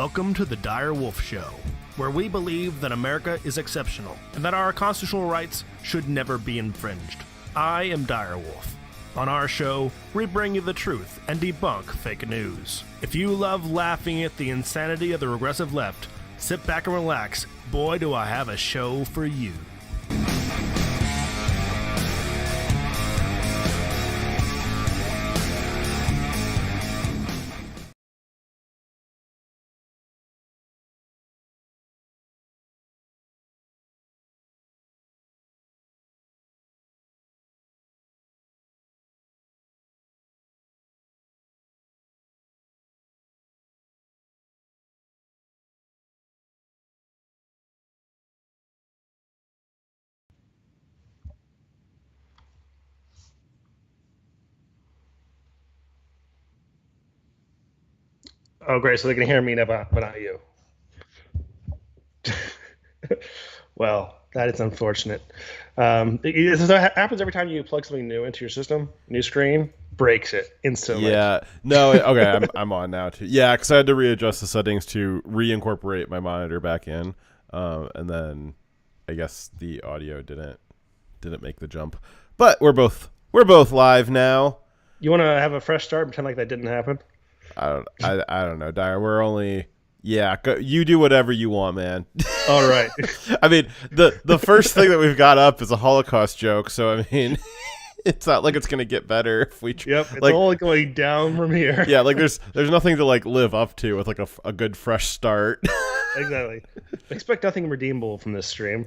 Welcome to the Dire Wolf Show, where we believe that America is exceptional and that our constitutional rights should never be infringed. I am Dire Wolf. On our show, we bring you the truth and debunk fake news. If you love laughing at the insanity of the regressive left, sit back and relax. Boy, do I have a show for you. Oh, great. So they can hear me now, but not you. Well, that is unfortunate. That happens every time you plug something new into your system. New screen breaks it instantly. Yeah. No. Okay. I'm on now too. Yeah, because I had to readjust the settings to reincorporate my monitor back in, and then I guess the audio didn't make the jump. But we're both live now. You want to have a fresh start? Pretend like that didn't happen. I don't know, Dyer. We're only. Yeah, you do whatever you want, man. All right. I mean, the first thing that we've got up is a Holocaust joke, so I mean, it's not like it's gonna get better if we. Yep, it's only going down from here. Yeah, like there's nothing to like live up to with like a good fresh start. Exactly. Expect nothing redeemable from this stream.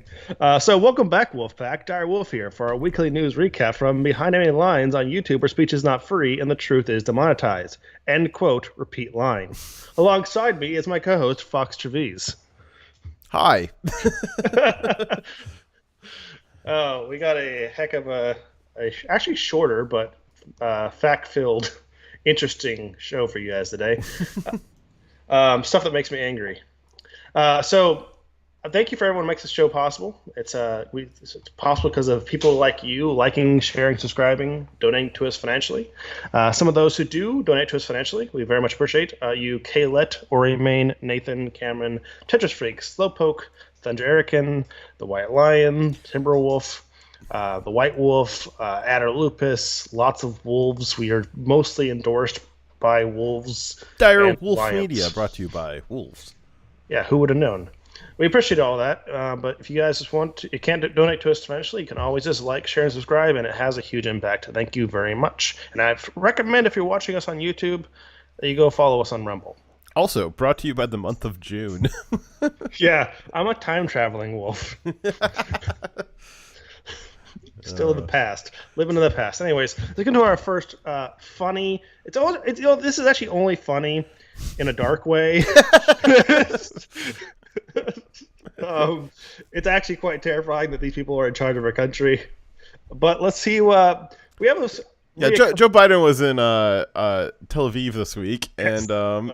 So welcome back, Wolfpack. Dire Wolf here for our weekly news recap from Behind Enemy Lines on YouTube, where speech is not free and the truth is demonetized. End quote, repeat line. Alongside me is my co-host, Fox Trevize. Hi. Oh, we got a heck of a actually shorter but fact-filled, interesting show for you guys today. Stuff that makes me angry. So thank you for everyone who makes this show possible. It's possible because of people like you liking, sharing, subscribing, donating to us financially. Some of those who do donate to us financially, we very much appreciate. You, Kaylet, Ori Main, Nathan, Cameron, Tetris Freak, Slowpoke, Thunder Erican, The White Lion, Timberwolf, The White Wolf, Adder Lupus, lots of wolves. We are mostly endorsed by wolves. Dire Wolf lions. Media, brought to you by wolves. Yeah, who would have known? We appreciate all that, but if you guys just want to, you can't donate to us financially, you can always just like, share, and subscribe, and it has a huge impact. Thank you very much. And I recommend if you're watching us on YouTube, that you go follow us on Rumble. Also, brought to you by the month of June. Yeah, I'm a time-traveling wolf. Still in the past, living in the past. Anyways, let's get into our first funny. This is actually only funny in a dark way. It's actually quite terrifying that these people are in charge of our country. But let's see. We have this. Yeah, Joe Biden was in Tel Aviv this week, and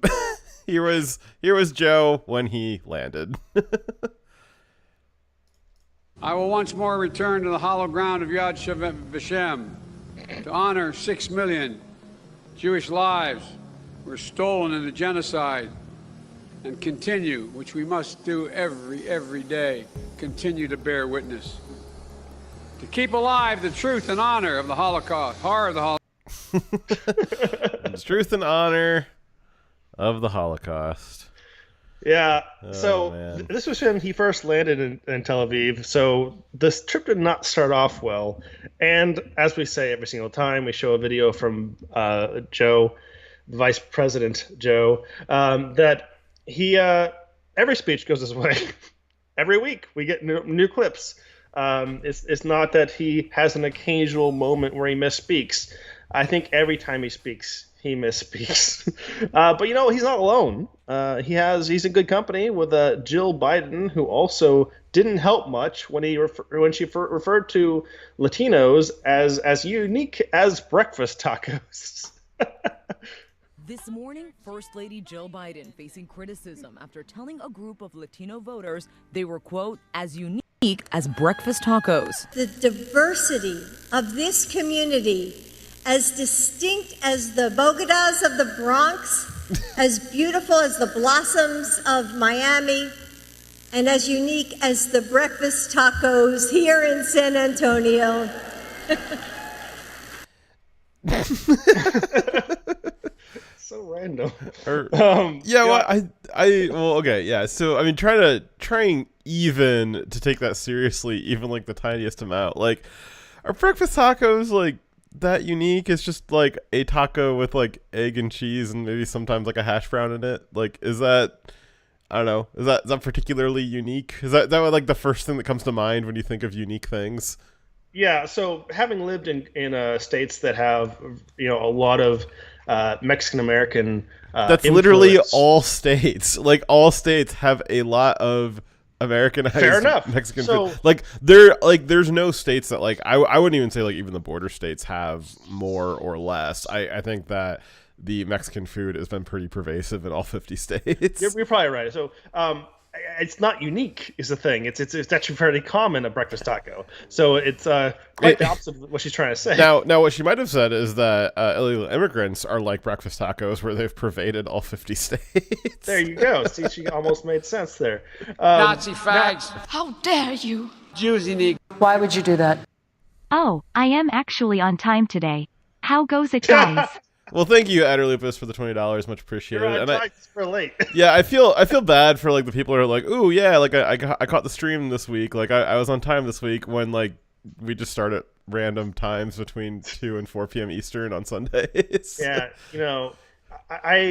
here was Joe when he landed. I will once more return to the hollow ground of Yad Vashem to honor 6 million Jewish lives were stolen in the genocide, and continue, which we must do every day, continue to bear witness. To keep alive the truth and honor of the Holocaust, horror of the Holocaust. Truth and honor of the Holocaust. Yeah, man. This was when he first landed in Tel Aviv, so this trip did not start off well. And as we say every single time, we show a video from Joe, Vice President Joe, that he every speech goes this way. Every week we get new clips. It's not that he has an occasional moment where he misspeaks. I think every time he speaks, he misspeaks. But he's not alone. He's in good company with Jill Biden, who also didn't help much when she referred to Latinos as unique as breakfast tacos. This morning, First Lady Jill Biden facing criticism after telling a group of Latino voters they were, quote, as unique as breakfast tacos. The diversity of this community, as distinct as the Bogotas of the Bronx, as beautiful as the blossoms of Miami, and as unique as the breakfast tacos here in San Antonio. So random. Okay, yeah. So I mean, trying even to take that seriously, even like the tiniest amount. Like, are breakfast tacos like that unique? It's just like a taco with like egg and cheese and maybe sometimes like a hash brown in it. Like, is that? I don't know. Is that particularly unique? Is that like the first thing that comes to mind when you think of unique things? Yeah. So having lived in states that have a lot of Mexican American that's literally all states. Like all states have a lot of Americanized Fair enough. Mexican So, food. There's no states that like I wouldn't even say like even the border states have more or less. I think that the Mexican food has been pretty pervasive in all 50 states. You're probably right. So it's not unique is the thing. It's actually fairly common, a breakfast taco. So it's quite the opposite of what she's trying to say. Now what she might have said is that illegal immigrants are like breakfast tacos where they've pervaded all 50 states. There you go. See, she almost made sense there. Nazi fags. How dare you? Jews unique. Why would you do that? Oh, I am actually on time today. How goes it, guys? Well, thank you, Adder Lupus, for the $20. Much appreciated. You're on time for late. Yeah, I feel bad for like the people who are like, ooh, yeah, like I caught the stream this week. Like I was on time this week when like we just start at random times between 2 and 4 p.m. Eastern on Sundays. Yeah,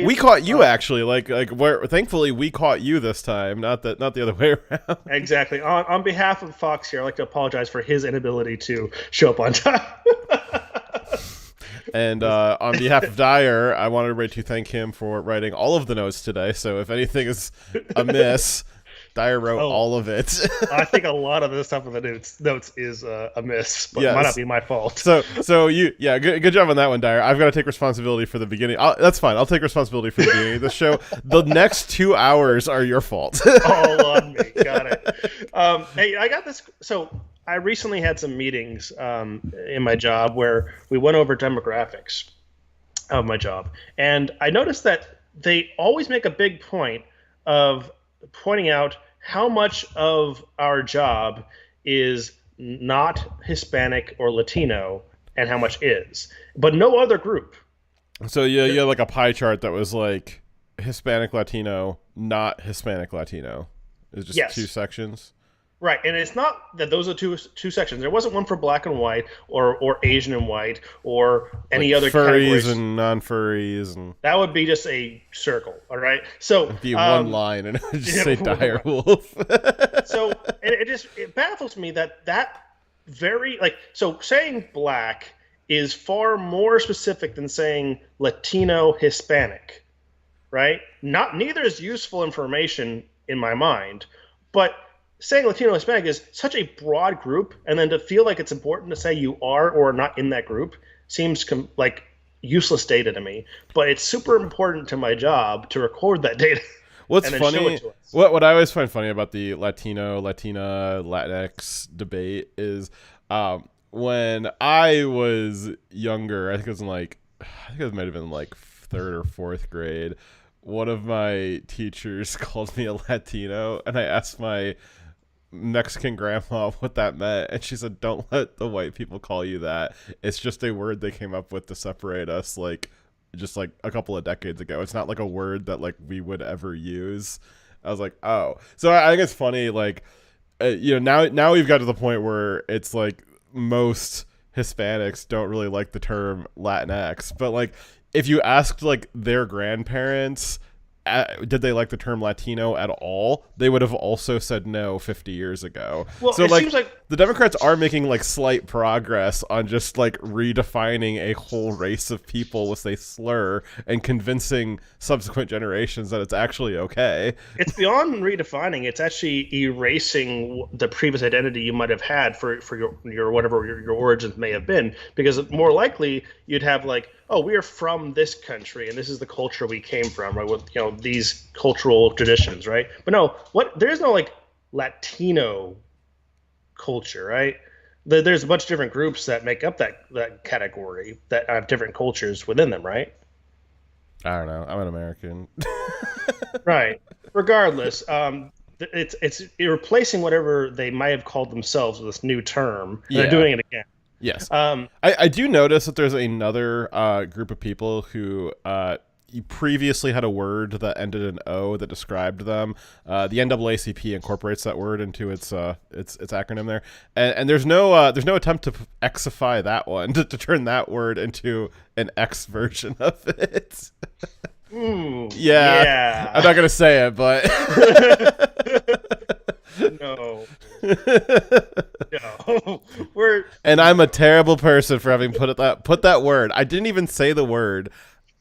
we caught you actually. Like where thankfully we caught you this time, not the other way around. Exactly. On behalf of Fox here, I'd like to apologize for his inability to show up on time. And on behalf of Dyer, I wanted everybody to thank him for writing all of the notes today. So if anything is amiss, Dyer wrote all of it. I think a lot of the stuff in the notes is amiss, but it might not be my fault. So good job on that one, Dyer. I've got to take responsibility for the beginning. That's fine. I'll take responsibility for the beginning of the show. The next 2 hours are your fault. All on me. Got it. Hey, I got this. So I recently had some meetings in my job where we went over demographics of my job. And I noticed that they always make a big point of pointing out how much of our job is not Hispanic or Latino and how much is, but no other group. So you had like a pie chart that was like Hispanic Latino, not Hispanic Latino. It's just 2 sections. Right, and it's not that those are two sections. There wasn't one for black and white, or Asian and white, or any other categories. Furries and non-furries, and that would be just a circle. All right, so it'd be one line, and it would just say Dire Wolf. So it baffles me that very saying black is far more specific than saying Latino Hispanic, right? Neither is useful information in my mind, but saying Latino Hispanic is such a broad group, and then to feel like it's important to say you are or are not in that group seems like useless data to me. But it's super important to my job to record that data. What's funny? What I always find funny about the Latino, Latina, Latinx debate is when I was younger. I think it might have been like 3rd or 4th grade. One of my teachers called me a Latino, and I asked my Mexican grandma what that meant, and she said, "Don't let the white people call you that. It's just a word they came up with to separate us, just a couple of decades ago. It's not like a word that like we would ever use." I was like, "Oh." So I think it's funny, now we've got to the point where it's like most Hispanics don't really like the term Latinx, but like if you asked like their grandparents, did they like the term Latino at all, they would have also said no 50 years ago. Well, so it seems like the Democrats are making like slight progress on just like redefining a whole race of people with a slur and convincing subsequent generations that it's actually okay. It's beyond redefining. It's actually erasing the previous identity you might have had for your whatever your origins may have been, because more likely you'd have like, oh, we are from this country and this is the culture we came from, right? With these cultural traditions, right? But no, there is no like Latino culture, right? There's a bunch of different groups that make up that category that have different cultures within them, right? I don't know. I'm an American. Right. Regardless, it's replacing whatever they might have called themselves with this new term. And They're doing it again. Yes. I do notice that there's another group of people who previously had a word that ended in O that described them. The NAACP incorporates that word into its acronym there, and there's no attempt to Xify that one to turn that word into an X version of it. Yeah, I'm not gonna say it, but no. And I'm a terrible person for having put that word. I didn't even say the word.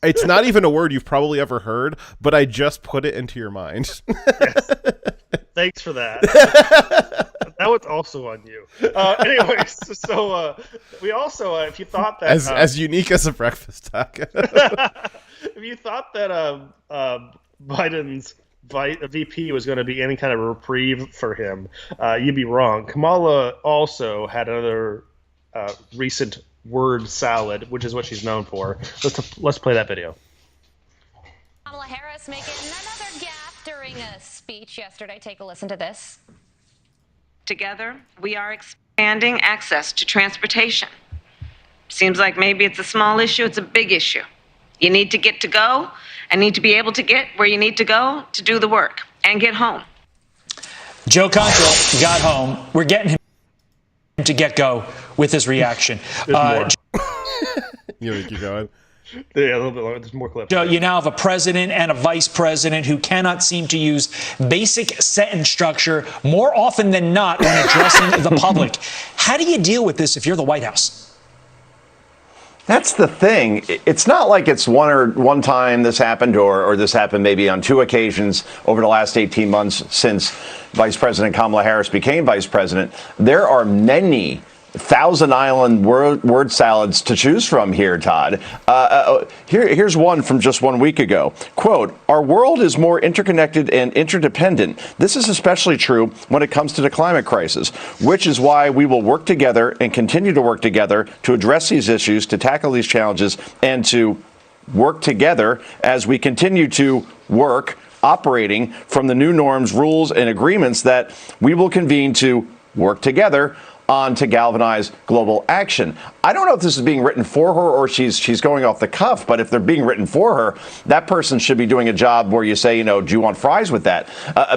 It's not even a word you've probably ever heard, but I just put it into your mind. Yes. Thanks for that. That was also on you. Anyways, so we also, if you thought that as unique as a breakfast taco, if you thought that Biden's VP was going to be any kind of reprieve for him, you'd be wrong. Kamala also had another recent word salad, which is what she's known for. Let's play that video. Kamala Harris making another gaffe during a speech yesterday. Take a listen to this. Together, we are expanding access to transportation. Seems like maybe it's a small issue, it's a big issue. You need to get to go and need to be able to get where you need to go to do the work and get home. Joe Contra got home. We're getting him to get go with his reaction. You want to keep going? Yeah, a little bit longer. There's more clips. Joe, you now have a president and a vice president who cannot seem to use basic sentence structure more often than not when addressing the public. How do you deal with this if you're the White House? That's the thing. It's not like it's one time this happened or this happened maybe on two occasions over the last 18 months since Vice President Kamala Harris became vice president. There are many Thousand Island word salads to choose from here, Todd. Here's one from just 1 week ago. Quote, "Our world is more interconnected and interdependent. This is especially true when it comes to the climate crisis, which is why we will work together and continue to work together to address these issues, to tackle these challenges, and to work together as we continue to work operating from the new norms, rules, and agreements that we will convene to work together on to galvanize global action." I don't know if this is being written for her or she's going off the cuff, but if they're being written for her, that person should be doing a job where you say, do you want fries with that?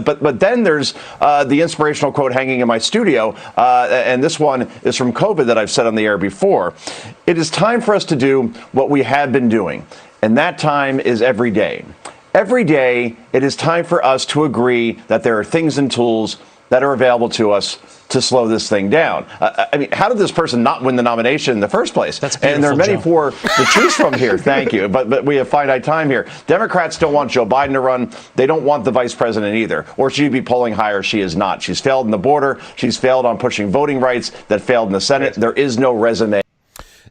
But then there's the inspirational quote hanging in my studio, and this one is from COVID that I've said on the air before. "It is time for us to do what we have been doing, and that time is every day. Every day, it is time for us to agree that there are things and tools that are available to us to slow this thing down." I mean, how did this person not win the nomination in the first place? That's beautiful, and there are many Joe. to choose from here. Thank you. But we have finite time here. Democrats don't want Joe Biden to run. They don't want the vice president either. Or she'd be polling higher. She is not. She's failed in the border. She's failed on pushing voting rights. That failed in the Senate. There is no resume.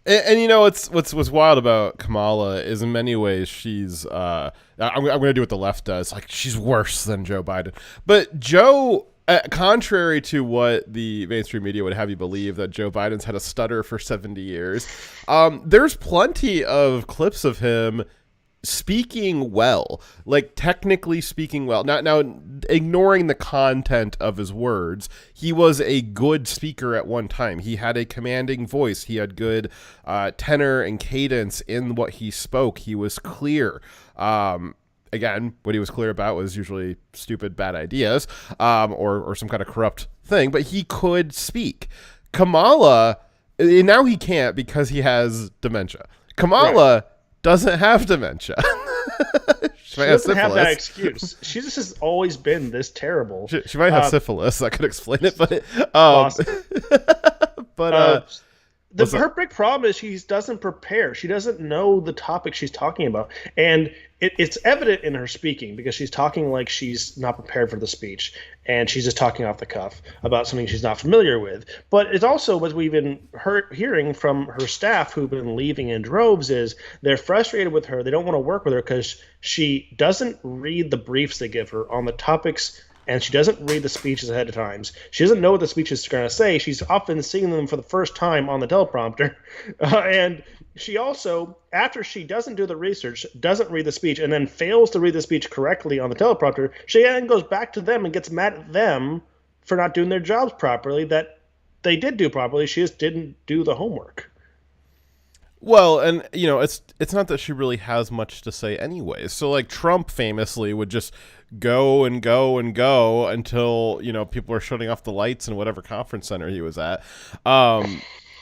And what's wild about Kamala is in many ways she's I'm going to do what the left does. Like, she's worse than Joe Biden. But Joe, contrary to what the mainstream media would have you believe, that Joe Biden's had a stutter for 70 years, there's plenty of clips of him speaking well, like technically speaking well. Now, ignoring the content of his words, he was a good speaker at one time. He had a commanding voice. He had good tenor and cadence in what he spoke. He was clear. Again, what he was clear about was usually stupid, bad ideas, or some kind of corrupt thing, but he could speak. Kamala, now he can't because he has dementia. Kamala doesn't have dementia. She doesn't have that excuse. She just has always been this terrible. She might have syphilis. That could explain it, but her big problem is she doesn't prepare. She doesn't know the topic she's talking about, and it's evident in her speaking because she's talking like she's not prepared for the speech, and she's just talking off the cuff about something she's not familiar with. But it's also what we've been hearing from her staff, who've been leaving in droves, is they're frustrated with her. They don't want to work with her because she doesn't read the briefs they give her on the topics and she doesn't read the speeches ahead of time. She doesn't know what the speech is going to say. She's often seeing them for the first time on the teleprompter. And she also, after she doesn't do the research, doesn't read the speech, and then fails to read the speech correctly on the teleprompter, she then goes back to them and gets mad at them for not doing their jobs properly, that they did do properly. She just didn't do the homework. Well, and it's not that she really has much to say anyway. So like Trump famously would just go and go and go until, people are shutting off the lights in whatever conference center he was at.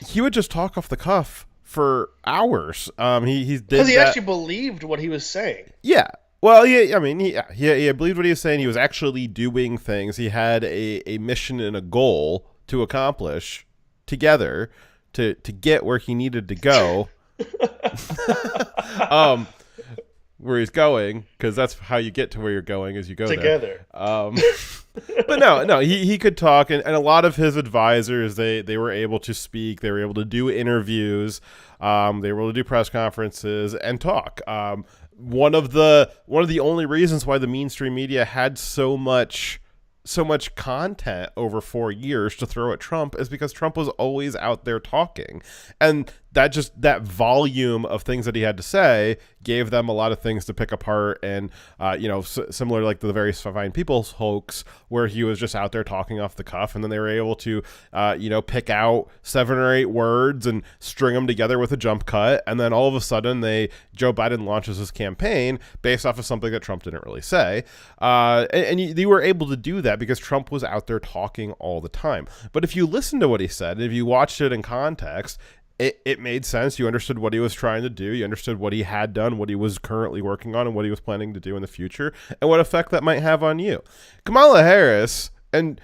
He would just talk off the cuff for hours. He did because he actually believed what he was saying. Yeah. Well, yeah, I mean, he believed what he was saying. He was actually doing things. He had a mission and a goal to accomplish together to get where he needed to go, where he's going, because that's how you get to where you're going, is you go together. But no, he could talk, and a lot of his advisors, they were able to speak, they were able to do interviews, they were able to do press conferences and talk. One of the only reasons why the mainstream media had so much content over 4 years to throw at Trump is because Trump was always out there talking, and that volume of things that he had to say gave them a lot of things to pick apart. And similar like the Very Fine People's hoax, where he was just out there talking off the cuff, and then they were able to pick out 7 or 8 words and string them together with a jump cut, and then all of a sudden Joe Biden launches his campaign based off of something that Trump didn't really say, and you were able to do that because Trump was out there talking all the time. But if you listen to what he said, if you watched it in context, it made sense. You understood what he was trying to do. You understood what he had done, what he was currently working on, and what he was planning to do in the future, and what effect that might have on you. Kamala Harris, and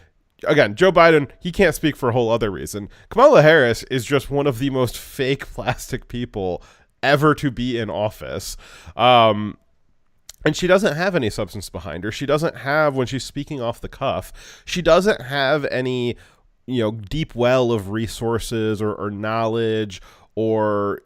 again, Joe Biden, he can't speak for a whole other reason. Kamala Harris is just one of the most fake plastic people ever to be in office. And she doesn't have any substance behind her. She doesn't have, when she's speaking off the cuff, she doesn't have any deep well of resources or knowledge or,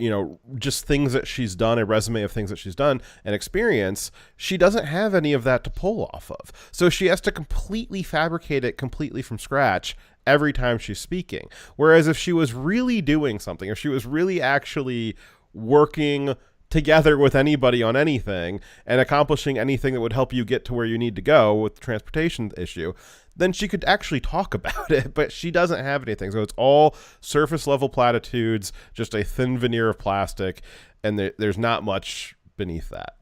just things that she's done, a resume of things that she's done and experience. She doesn't have any of that to pull off of. So she has to completely fabricate it completely from scratch every time she's speaking. Whereas if she was really doing something, if she was really actually working together with anybody on anything and accomplishing anything that would help you get to where you need to go with the transportation issue, then she could actually talk about it, but she doesn't have anything. So it's all surface level platitudes, just a thin veneer of plastic, and there's not much beneath that.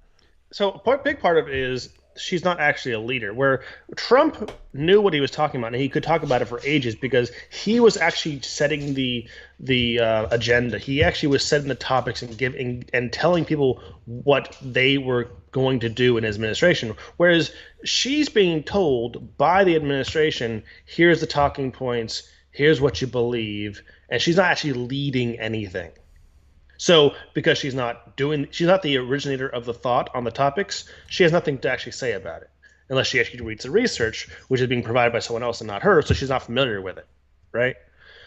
So a big part of it is she's not actually a leader, where Trump knew what he was talking about, and he could talk about it for ages because he was actually setting the agenda. He actually was setting the topics and giving and telling people what they were going to do in his administration, whereas she's being told by the administration, here's the talking points, here's what you believe, and she's not actually leading anything. So because she's not the originator of the thought on the topics, she has nothing to actually say about it, unless she actually reads the research, which is being provided by someone else and not her, so she's not familiar with it, right?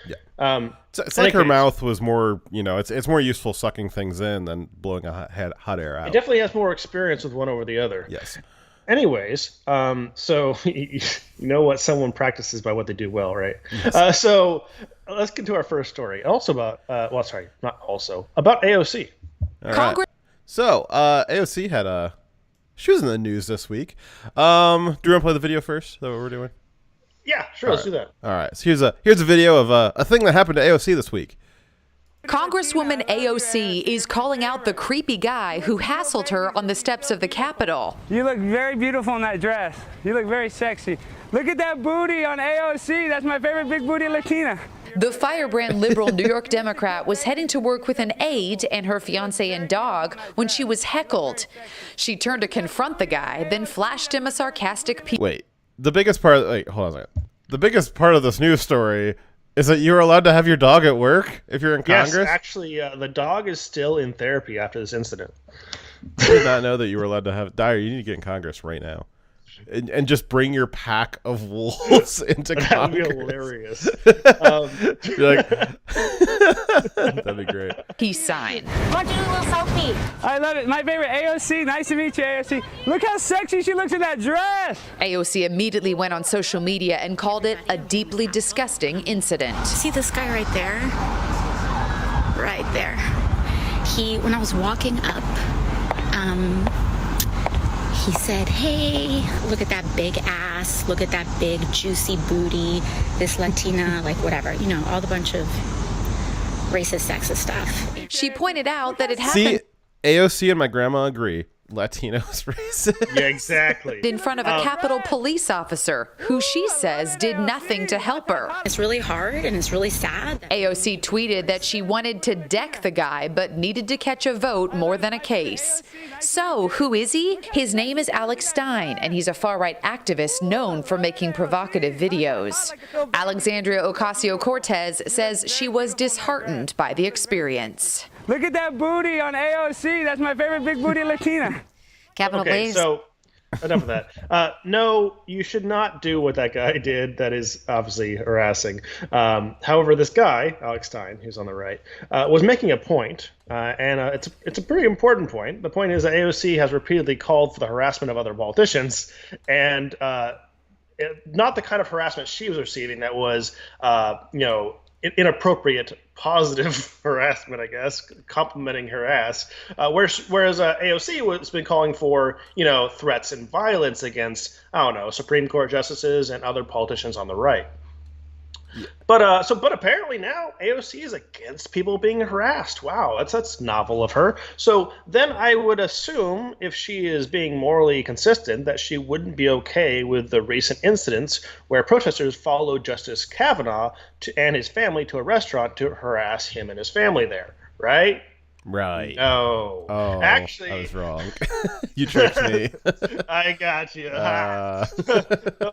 Yeah. It's like her mouth was more, it's more useful sucking things in than blowing a hot air out. It definitely has more experience with one over the other. Yes. Anyways, so you know what someone practices by what they do well, right? Yes. So let's get to our first story. Also about, about AOC. All right. So AOC had she was in the news this week. Do you want to play the video first? Is that what we're doing? Yeah, sure. Let's do that. All right. So here's a video of a thing that happened to AOC this week. Congresswoman AOC is calling out the creepy guy who hassled her on the steps of the Capitol. You look very beautiful in that dress. You look very sexy. Look at that booty on AOC. That's my favorite big booty Latina. The firebrand liberal New York Democrat was heading to work with an aide and her fiancé and dog when she was heckled. She turned to confront the guy, then flashed him a sarcastic piece. Wait, the biggest part hold on a second. The biggest part of this news story is that you're allowed to have your dog at work if you're in Congress? Yes, actually, the dog is still in therapy after this incident. I did not know that you were allowed to have... Dyer, you need to get in Congress right now. And just bring your pack of wolves into Congress. That would be hilarious. You're like... That'd be great. peace sign. Want to do a little selfie? I love it. My favorite, AOC. Nice to meet you, AOC. Look how sexy she looks in that dress. AOC immediately went on social media and called it a deeply disgusting incident. See this guy right there? Right there. When I was walking up, he said, hey, look at that big ass, look at that big juicy booty, this Latina, like whatever, all the bunch of racist, sexist stuff. She pointed out that it happened. See, AOC and my grandma agree. Latinos racist. Yeah, exactly. In front of a Capitol police officer who she says did nothing to help her. It's really hard and it's really sad. AOC tweeted that she wanted to deck the guy but needed to catch a vote more than a case. So, who is he? His name is Alex Stein, and he's a far-right activist known for making provocative videos. Alexandria Ocasio-Cortez says she was disheartened by the experience. Look at that booty on AOC. That's my favorite big booty Latina. Capitol Okay, so enough of that. No, you should not do what that guy did. That is obviously harassing. However, this guy, Alex Stein, who's on the right, was making a point, and it's a pretty important point. The point is that AOC has repeatedly called for the harassment of other politicians, and not the kind of harassment she was receiving that was, inappropriate, positive harassment, I guess, complimenting her ass. Whereas AOC has been calling for, threats and violence against, Supreme Court justices and other politicians on the right. Yeah. But apparently now AOC is against people being harassed. Wow, that's novel of her. So then I would assume, if she is being morally consistent, that she wouldn't be okay with the recent incidents where protesters followed Justice Kavanaugh and his family to a restaurant to harass him and his family there, right? Right. No. Oh, actually, I was wrong. You tricked me. I got you. No,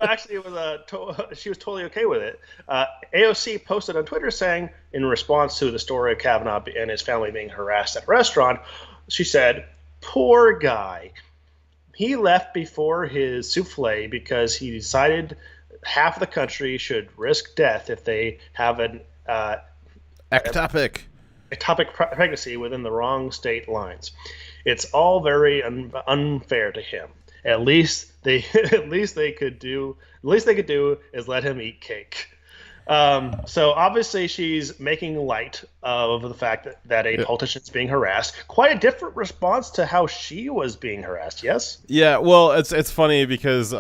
actually, it was she was totally okay with it. AOC posted on Twitter saying, in response to the story of Kavanaugh and his family being harassed at a restaurant, she said, "Poor guy. He left before his souffle because he decided half of the country should risk death if they have an ectopic pregnancy within the wrong state lines. It's all very unfair to him. At least they could do is let him eat cake." So obviously she's making light of the fact that a politician is being harassed. Quite a different response to how she was being harassed. Yes. Yeah. Well, it's funny because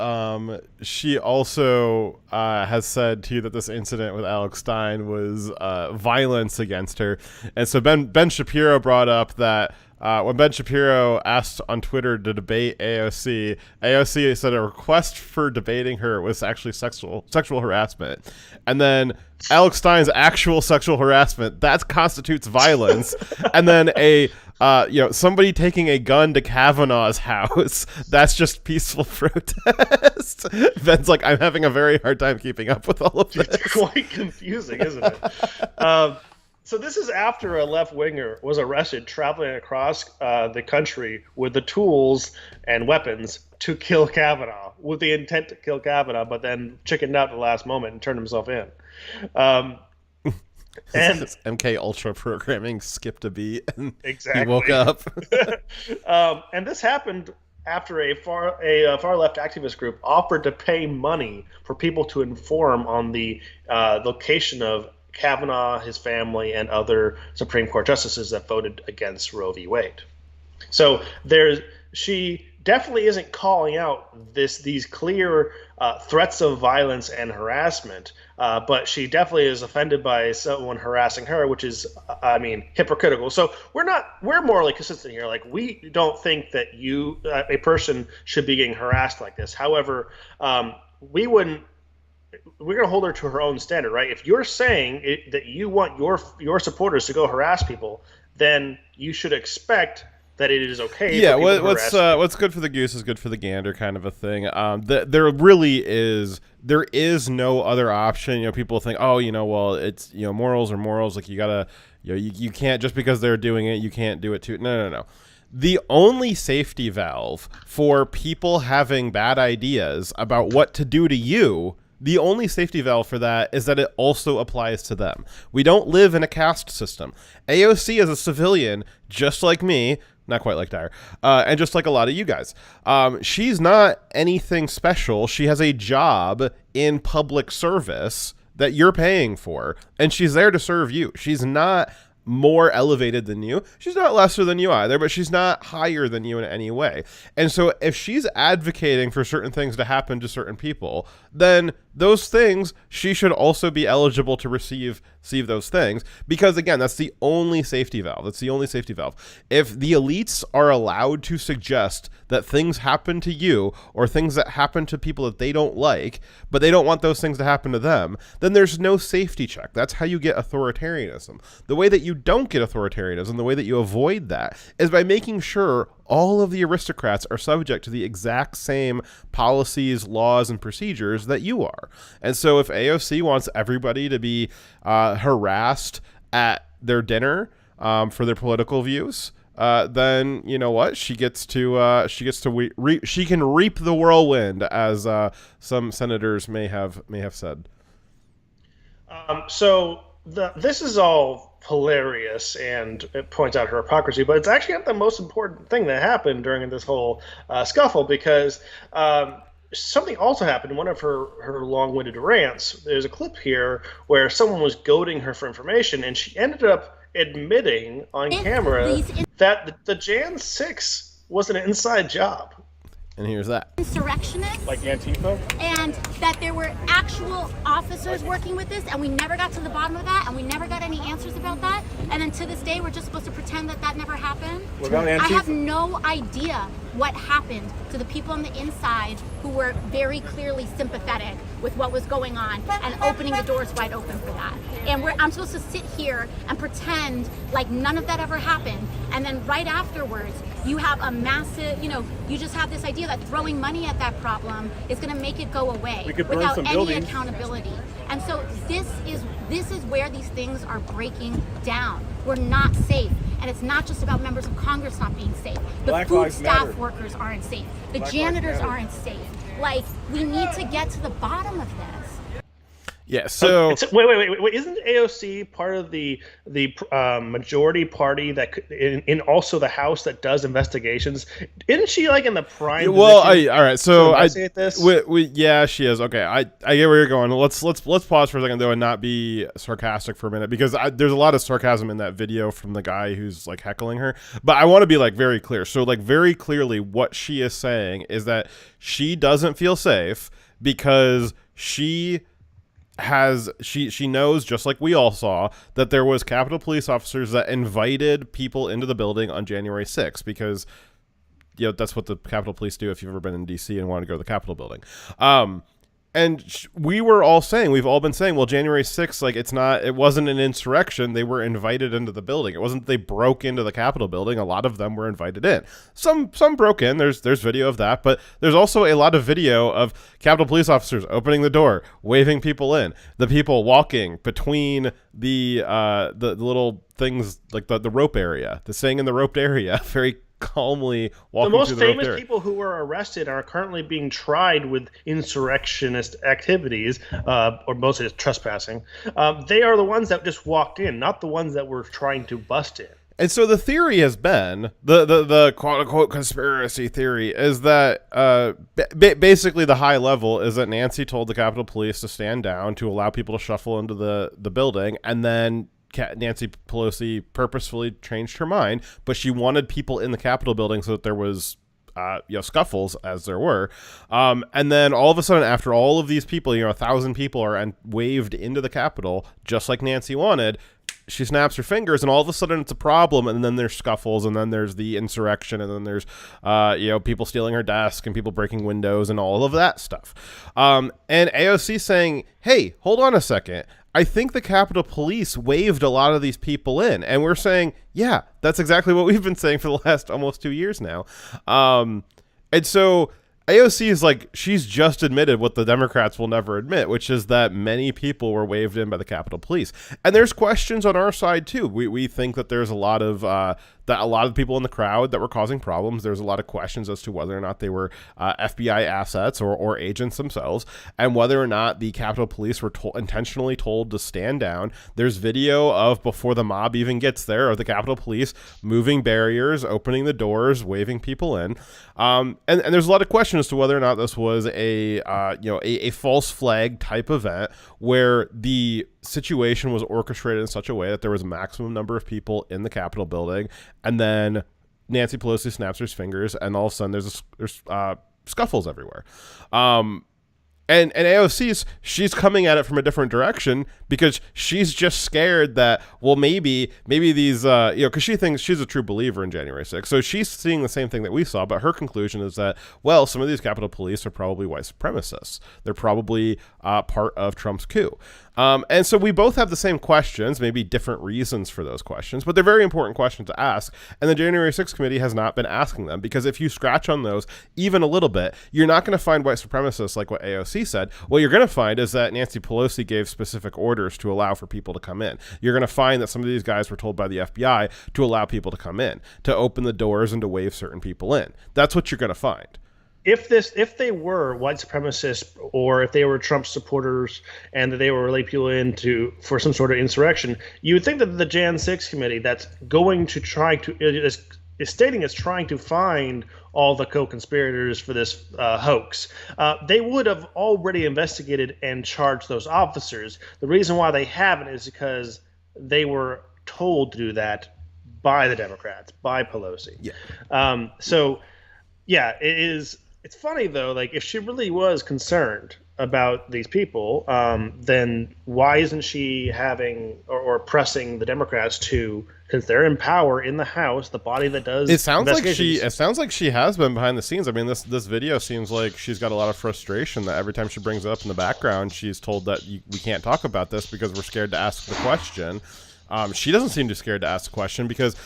she also has said too that this incident with Alex Stein was violence against her, and so Ben Shapiro brought up that. When Ben Shapiro asked on Twitter to debate AOC said a request for debating her was actually sexual harassment. And then Alex Stein's actual sexual harassment, that constitutes violence. And then somebody taking a gun to Kavanaugh's house, that's just peaceful protest. Ben's like, I'm having a very hard time keeping up with all of this. It's quite confusing, isn't it? So this is after a left-winger was arrested traveling across the country with the tools and weapons to kill Kavanaugh, with the intent to kill Kavanaugh, but then chickened out at the last moment and turned himself in. And MK Ultra programming skipped a beat and exactly. He woke up. And this happened after a far left activist group offered to pay money for people to inform on the location of Kavanaugh, his family, and other Supreme Court justices that voted against Roe v. Wade. So she definitely isn't calling out these clear threats of violence and harassment, but she definitely is offended by someone harassing her, which is, hypocritical. So we're morally consistent here. Like, we don't think that a person should be getting harassed like this. However, we're going to hold her to her own standard, right? If you're saying that you want your supporters to go harass people, then you should expect that it is okay. Yeah, what's good for the goose is good for the gander, kind of a thing. There is no other option. People think, it's morals are morals. Like, you gotta, you can't, just because they're doing it, you can't do it too. No. The only safety valve for people having bad ideas about what to do to you The only safety valve for that is that it also applies to them. We don't live in a caste system. AOC is a civilian, just like me, not quite like Dyer, and just like a lot of you guys. She's not anything special. She has a job in public service that you're paying for, and she's there to serve you. She's not more elevated than you. She's not lesser than you either, but she's not higher than you in any way. And so if she's advocating for certain things to happen to certain people, then those things, she should also be eligible to receive those things, because again, that's the only safety valve. That's the only safety valve. If the elites are allowed to suggest that things happen to you or things that happen to people that they don't like, but they don't want those things to happen to them, then there's no safety check. That's how you get authoritarianism. The way that you don't get authoritarianism, the way that you avoid that, is by making sure all of the aristocrats are subject to the exact same policies, laws, and procedures that you are. And so if AOC wants everybody to be harassed at their dinner for their political views, then you know what? She can reap the whirlwind, as some senators may have said. This is all hilarious, and it points out her hypocrisy, but it's actually not the most important thing that happened during this whole scuffle, because something also happened in one of her long-winded rants. There's a clip here where someone was goading her for information, and she ended up admitting on camera that the Jan 6 was an inside job. And here's that. Insurrectionists. Like Antifa? And that there were actual officers working with this, and we never got to the bottom of that, and we never got any answers about that. And then to this day, we're just supposed to pretend that never happened. I have no idea what happened to the people on the inside who were very clearly sympathetic with what was going on and opening the doors wide open for that. And I'm supposed to sit here and pretend like none of that ever happened. And then right afterwards, you have a massive, you just have this idea that throwing money at that problem is going to make it go away without any accountability. And so this is where these things are breaking down. We're not safe. And it's not just about members of Congress not being safe. The food staff workers aren't safe. The janitors aren't safe. Like, we need to get to the bottom of this. Yeah, so wait. Isn't AOC part of the majority party that in also the House that does investigations? Isn't she like in the prime? Well, all right. So yeah, she is. Okay, I get where you're going. Let's pause for a second though and not be sarcastic for a minute, because there's a lot of sarcasm in that video from the guy who's like heckling her. But I want to be like very clear. So like very clearly, what she is saying is that she doesn't feel safe because she knows, just like we all saw, that there was Capitol Police officers that invited people into the building on January 6th, because that's what the Capitol Police do if you've ever been in DC and want to go to the Capitol building. And we've all been saying, well, January 6th, it wasn't an insurrection. They were invited into the building. It wasn't they broke into the Capitol building. A lot of them were invited in. Some broke in. There's video of that, but there's also a lot of video of Capitol Police officers opening the door, waving people in, the people walking between the little things, like the rope area, staying in the roped area, very calmly walking the most through the famous people who were arrested are currently being tried with insurrectionist activities, or mostly trespassing. They are the ones that just walked in, not the ones that were trying to bust in. And so the theory has been, the quote-unquote conspiracy theory is that basically the high level is that Nancy told the Capitol Police to stand down to allow people to shuffle into the building, and then Nancy Pelosi purposefully changed her mind, but she wanted people in the Capitol building so that there was scuffles, as there were, and then all of a sudden, after all of these people, 1,000 people are waved into the Capitol just like Nancy wanted, she snaps her fingers, and all of a sudden it's a problem, and then there's scuffles, and then there's the insurrection, and then there's people stealing her desk and people breaking windows and all of that stuff. And AOC saying, hey, hold on a second, I think the Capitol Police waved a lot of these people in. And we're saying, yeah, that's exactly what we've been saying for the last almost 2 years now. And so AOC is like, she's just admitted what the Democrats will never admit, which is that many people were waved in by the Capitol Police. And there's questions on our side, too. We think that there's a lot of that a lot of the people in the crowd that were causing problems, there's a lot of questions as to whether or not they were FBI assets or agents themselves, and whether or not the Capitol Police were intentionally told to stand down. There's video of before the mob even gets there of the Capitol Police moving barriers, opening the doors, waving people in. And there's a lot of questions as to whether or not this was a false flag type event where the situation was orchestrated in such a way that there was a maximum number of people in the Capitol building, and then Nancy Pelosi snaps her fingers, and all of a sudden there's scuffles everywhere. And AOC's, she's coming at it from a different direction because she's just scared that, well, maybe these, because she thinks she's a true believer in January 6th. So she's seeing the same thing that we saw, but her conclusion is that, well, some of these Capitol Police are probably white supremacists. They're probably part of Trump's coup. And so we both have the same questions, maybe different reasons for those questions, but they're very important questions to ask. And the January 6th committee has not been asking them, because if you scratch on those even a little bit, you're not going to find white supremacists like what AOC said. What you're going to find is that Nancy Pelosi gave specific orders to allow for people to come in. You're going to find that some of these guys were told by the FBI to allow people to come in, to open the doors and to wave certain people in. That's what you're going to find. If they were white supremacists, or if they were Trump supporters and that they were letting people in for some sort of insurrection, you would think that the Jan 6 committee that's going to try to is stating it's trying to find all the co-conspirators for this hoax, they would have already investigated and charged those officers. The reason why they haven't is because they were told to do that by the Democrats, by Pelosi. Yeah. Yeah, it is. It's funny though, like if she really was concerned about these people, then why isn't she having or pressing the Democrats to, because they're in power in the House, the body that does It sounds like she has been behind the scenes. I mean, this video seems like she's got a lot of frustration that every time she brings it up in the background, she's told that we can't talk about this because we're scared to ask the question. She doesn't seem too scared to ask the question, because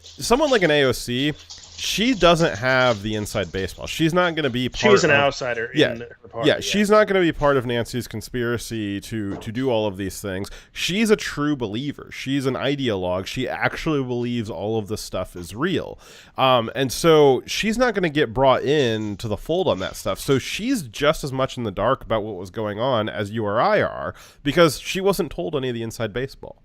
someone like an AOC, she doesn't have the inside baseball. She's not going to be part She's an outsider in her party. Yeah, she's not going to be part of Nancy's conspiracy to do all of these things. She's a true believer. She's an ideologue. She actually believes all of this stuff is real. And so she's not going to get brought in to the fold on that stuff. So she's just as much in the dark about what was going on as you or I are, because she wasn't told any of the inside baseball.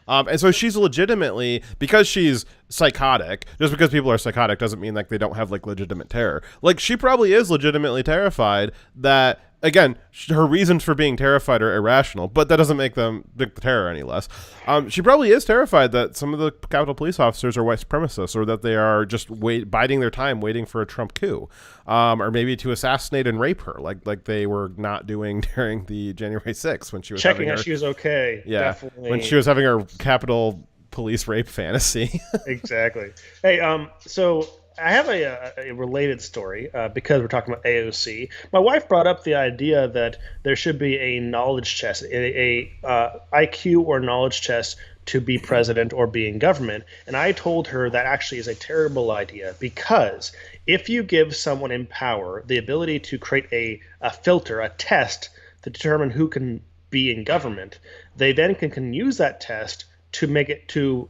And so she's legitimately, because she's psychotic, just because people are psychotic doesn't mean like they don't have like legitimate terror. Like she probably is legitimately terrified that, again, her reasons for being terrified are irrational, but that doesn't make the terror any less. She probably is terrified that some of the Capitol Police officers are white supremacists, or that they are just biding their time waiting for a Trump coup, or maybe to assassinate and rape her, like they were not doing during the January 6th when she was checking if she was okay. Yeah, definitely. when she was having her Capitol Police rape fantasy. Exactly. Hey, so I have a related story because we're talking about AOC. My wife brought up the idea that there should be a knowledge test, a IQ or knowledge test to be president or be in government. And I told her that actually is a terrible idea, because if you give someone in power the ability to create a filter, a test to determine who can be in government, they then can use that test to make it to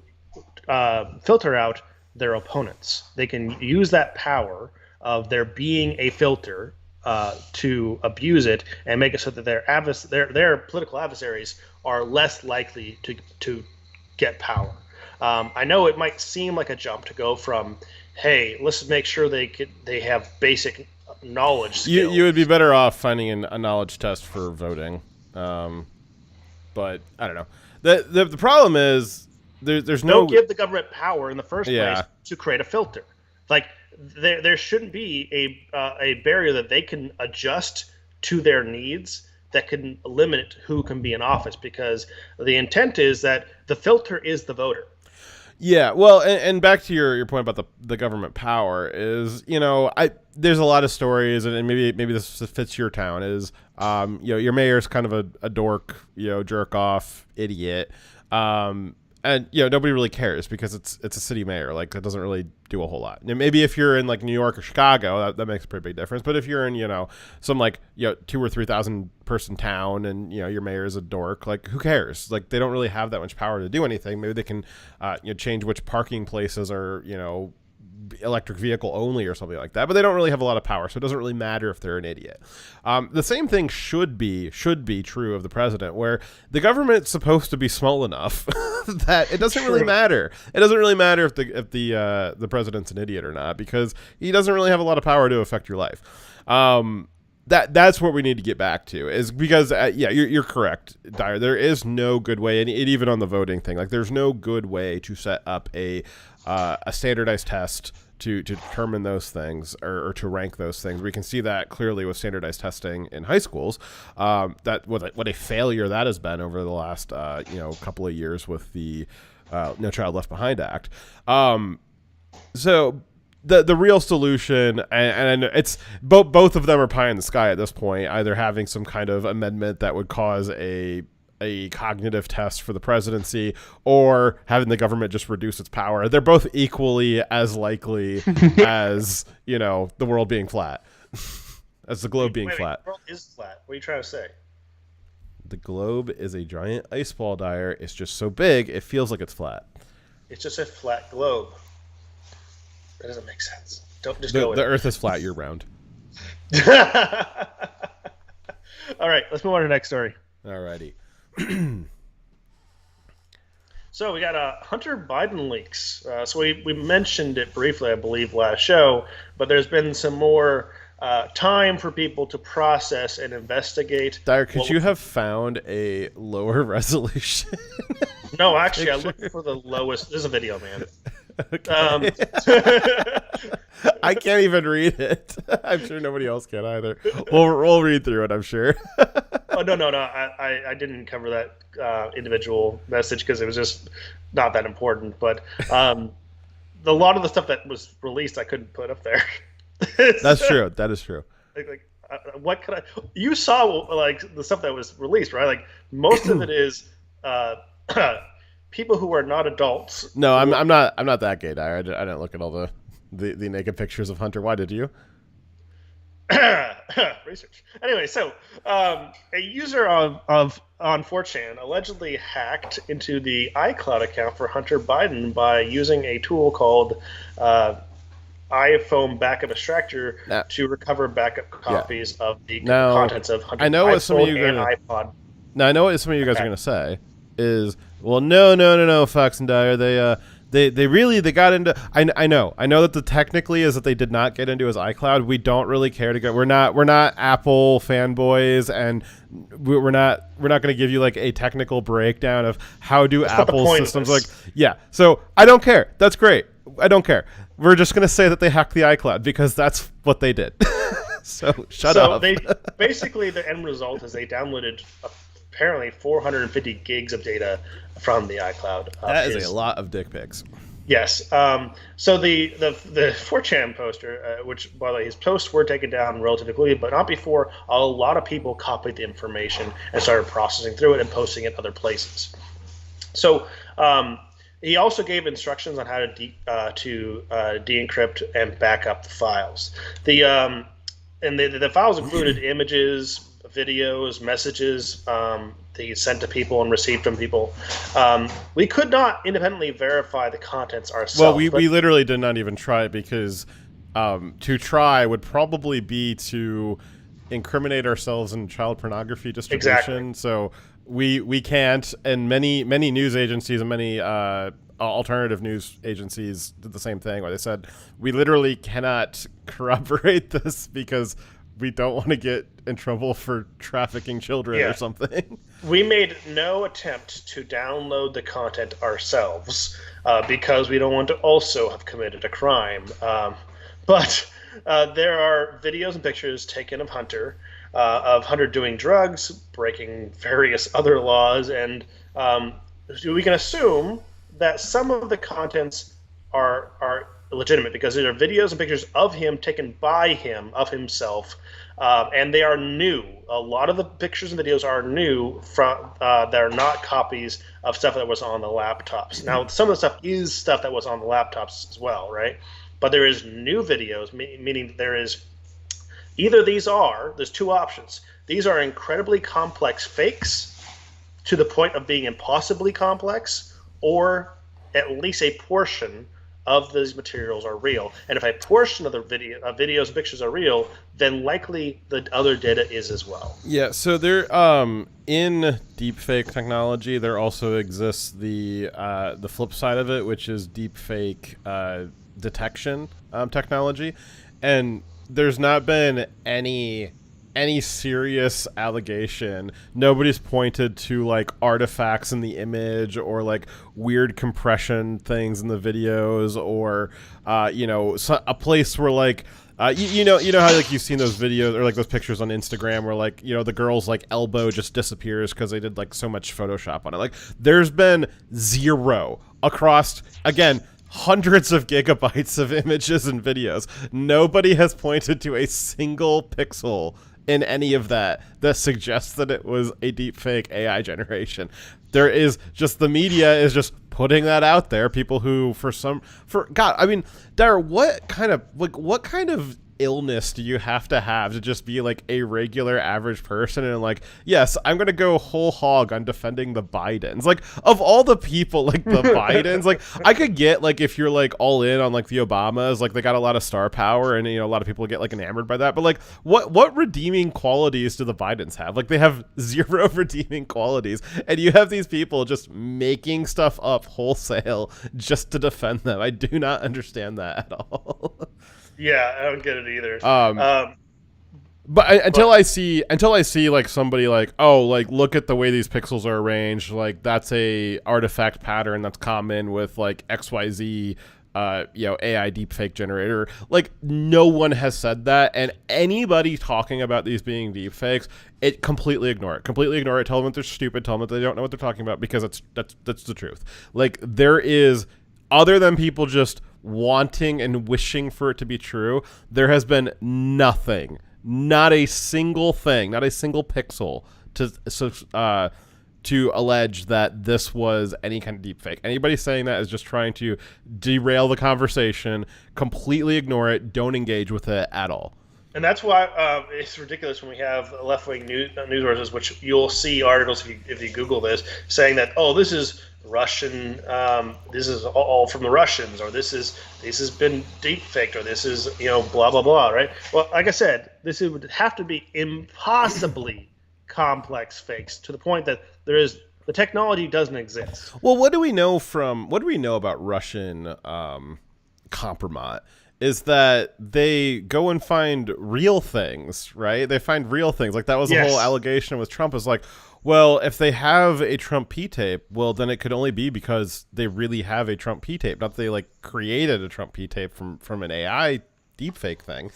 filter out their opponents. They can use that power of there being a filter to abuse it and make it so that their political adversaries are less likely to get power. I know it might seem like a jump to go from, hey, let's make sure they have basic knowledge skills. You would be better off finding a knowledge test for voting, but I don't know. The problem is there's no. Don't give the government power in the first place to create a filter. Like there shouldn't be a barrier that they can adjust to their needs that can limit who can be in office, because the intent is that the filter is the voter. Yeah, well, and back to your point about the government power is, there's a lot of stories, and maybe this fits your town, is your mayor's kind of a dork, jerk off idiot, and And nobody really cares because it's a city mayor. Like, that doesn't really do a whole lot. And maybe if you're in like New York or Chicago, that makes a pretty big difference. But if you're in some like 2,000 or 3,000 person town and your mayor is a dork, like, who cares? Like, they don't really have that much power to do anything. Maybe they can change which parking places are electric vehicle only or something like that, but they don't really have a lot of power, so it doesn't really matter if they're an idiot. The same thing should be true of the president, where the government's supposed to be small enough that it doesn't really matter. It doesn't really matter if the president's an idiot or not, because he doesn't really have a lot of power to affect your life. That's what we need to get back to, is because you're correct, Dyer. There is no good way, and even on the voting thing, like, there's no good way to set up a standardized test to determine those things or to rank those things. We can see that clearly with standardized testing in high schools. That what a failure that has been over the last couple of years with the No Child Left Behind Act. So the real solution, and it's both of them are pie in the sky at this point, either having some kind of amendment that would cause a cognitive test for the presidency, or having the government just reduce its power. They're both equally as likely as the world being flat, as the globe being flat. The world is flat. What are you trying to say? The globe is a giant ice ball, Dyer. It's just so big it feels like it's flat. It's just a flat globe. That doesn't make sense. Don't just go with the it. Earth is flat year round. All right, let's move on to the next story. Alrighty. So we got Hunter Biden leaks. So we mentioned it briefly, I believe, last show, but there's been some more time for people to process and investigate. Dyer, could you have found a lower resolution? No, actually, I looked for the lowest. There's a video, man. Okay. I can't even read it. I'm sure nobody else can either. We'll read through it, I'm sure. Oh, no. I didn't cover that individual message because it was just not that important. But a lot of the stuff that was released, I couldn't put up there. That's true. That is true. What could I? You saw like the stuff that was released, right? Like, most of it is people who are not adults. No, I'm not that gay, Dyer. I didn't look at all the naked pictures of Hunter. Why did you? Research. Anyway, so a user on 4chan allegedly hacked into the iCloud account for Hunter Biden by using a tool called iPhone Backup Extractor to recover backup copies of the contents of Hunter's iPhone and iPod. Now, I know what some of you guys are going to say is, well, no, Fox and Dyer, they got into. I know that the technically is that they did not get into his iCloud. We don't really care to go. We're not Apple fanboys, and we're not going to give you like a technical breakdown of how do Apple systems like. Yeah, so I don't care. That's great. I don't care. We're just going to say that they hacked the iCloud because that's what they did. So shut up. So basically the end result is they downloaded apparently 450 gigs of data from the iCloud. That is a lot of dick pics. Yes. So the 4chan poster, which, by the way, his posts were taken down relatively quickly, but not before a lot of people copied the information and started processing through it and posting it other places. So he also gave instructions on how to de-encrypt and back up the files. The files included images, videos, messages that he sent to people and received from people. We could not independently verify the contents ourselves. Well, we literally did not even try, because to try would probably be to incriminate ourselves in child pornography distribution. Exactly. So we can't, and many news agencies and many alternative news agencies did the same thing, where they said we literally cannot corroborate this because we don't want to get in trouble for trafficking children or something. We made no attempt to download the content ourselves because we don't want to also have committed a crime. But there are videos and pictures taken of Hunter doing drugs, breaking various other laws, and we can assume that some of the contents are legitimate because these are videos and pictures of him taken by him, of himself, and they are new. A lot of the pictures and videos are new from that are not copies of stuff that was on the laptops. Now, some of the stuff is stuff that was on the laptops as well, right? But there is new videos, meaning there is either there's two options. These are incredibly complex fakes to the point of being impossibly complex, or at least a portion of these materials are real. And if a portion of the videos and pictures are real, then likely the other data is as well. Yeah, so there in deepfake technology, there also exists the flip side of it, which is deepfake detection technology. And there's not been any serious allegation. Nobody's pointed to like artifacts in the image or like weird compression things in the videos, or a place where like you know how like you've seen those videos or like those pictures on Instagram where like the girl's like elbow just disappears because they did like so much Photoshop on it. Like there's been zero across, again, hundreds of gigabytes of images and videos. Nobody has pointed to a single pixel in any of that suggests that it was a deepfake AI generation. There is just, the media is just putting that out there. People who God, I mean, Dara, what kind of illness do you have to just be like a regular average person and like, yes, I'm gonna go whole hog on defending the Bidens? Like, of all the people, like the Bidens, like I could get like if you're like all in on like the Obamas, like they got a lot of star power and a lot of people get like enamored by that, but like what redeeming qualities do the Bidens have? Like they have zero redeeming qualities, and you have these people just making stuff up wholesale just to defend them. I do not understand that at all. Yeah, I don't get it either. Until I see like somebody like, oh, like look at the way these pixels are arranged, like that's a artifact pattern that's common with like XYZ AI deepfake generator. Like no one has said that, and anybody talking about these being deepfakes, completely ignore it. Tell them that they're stupid. Tell them that they don't know what they're talking about, because that's the truth. Like there is, other than people just wanting and wishing for it to be true, there has been nothing, not a single thing, not a single pixel to allege that this was any kind of deepfake. Anybody saying that is just trying to derail the conversation, completely ignore it, don't engage with it at all. And that's why it's ridiculous when we have left-wing news sources, which you'll see articles if you Google this, saying that, oh, this is Russian, this is all from the Russians, or this has been deep faked, or this is blah blah blah, right? Well, like I said, this would have to be impossibly complex fakes to the point that the technology doesn't exist. Well, what do we know about Russian compromise? Is that they go and find real things, right? They find real things. Like that was the whole allegation with Trump, is like, well, if they have a Trump P-tape, well, then it could only be because they really have a Trump P-tape, not that they like created a Trump P-tape from an AI deepfake thing.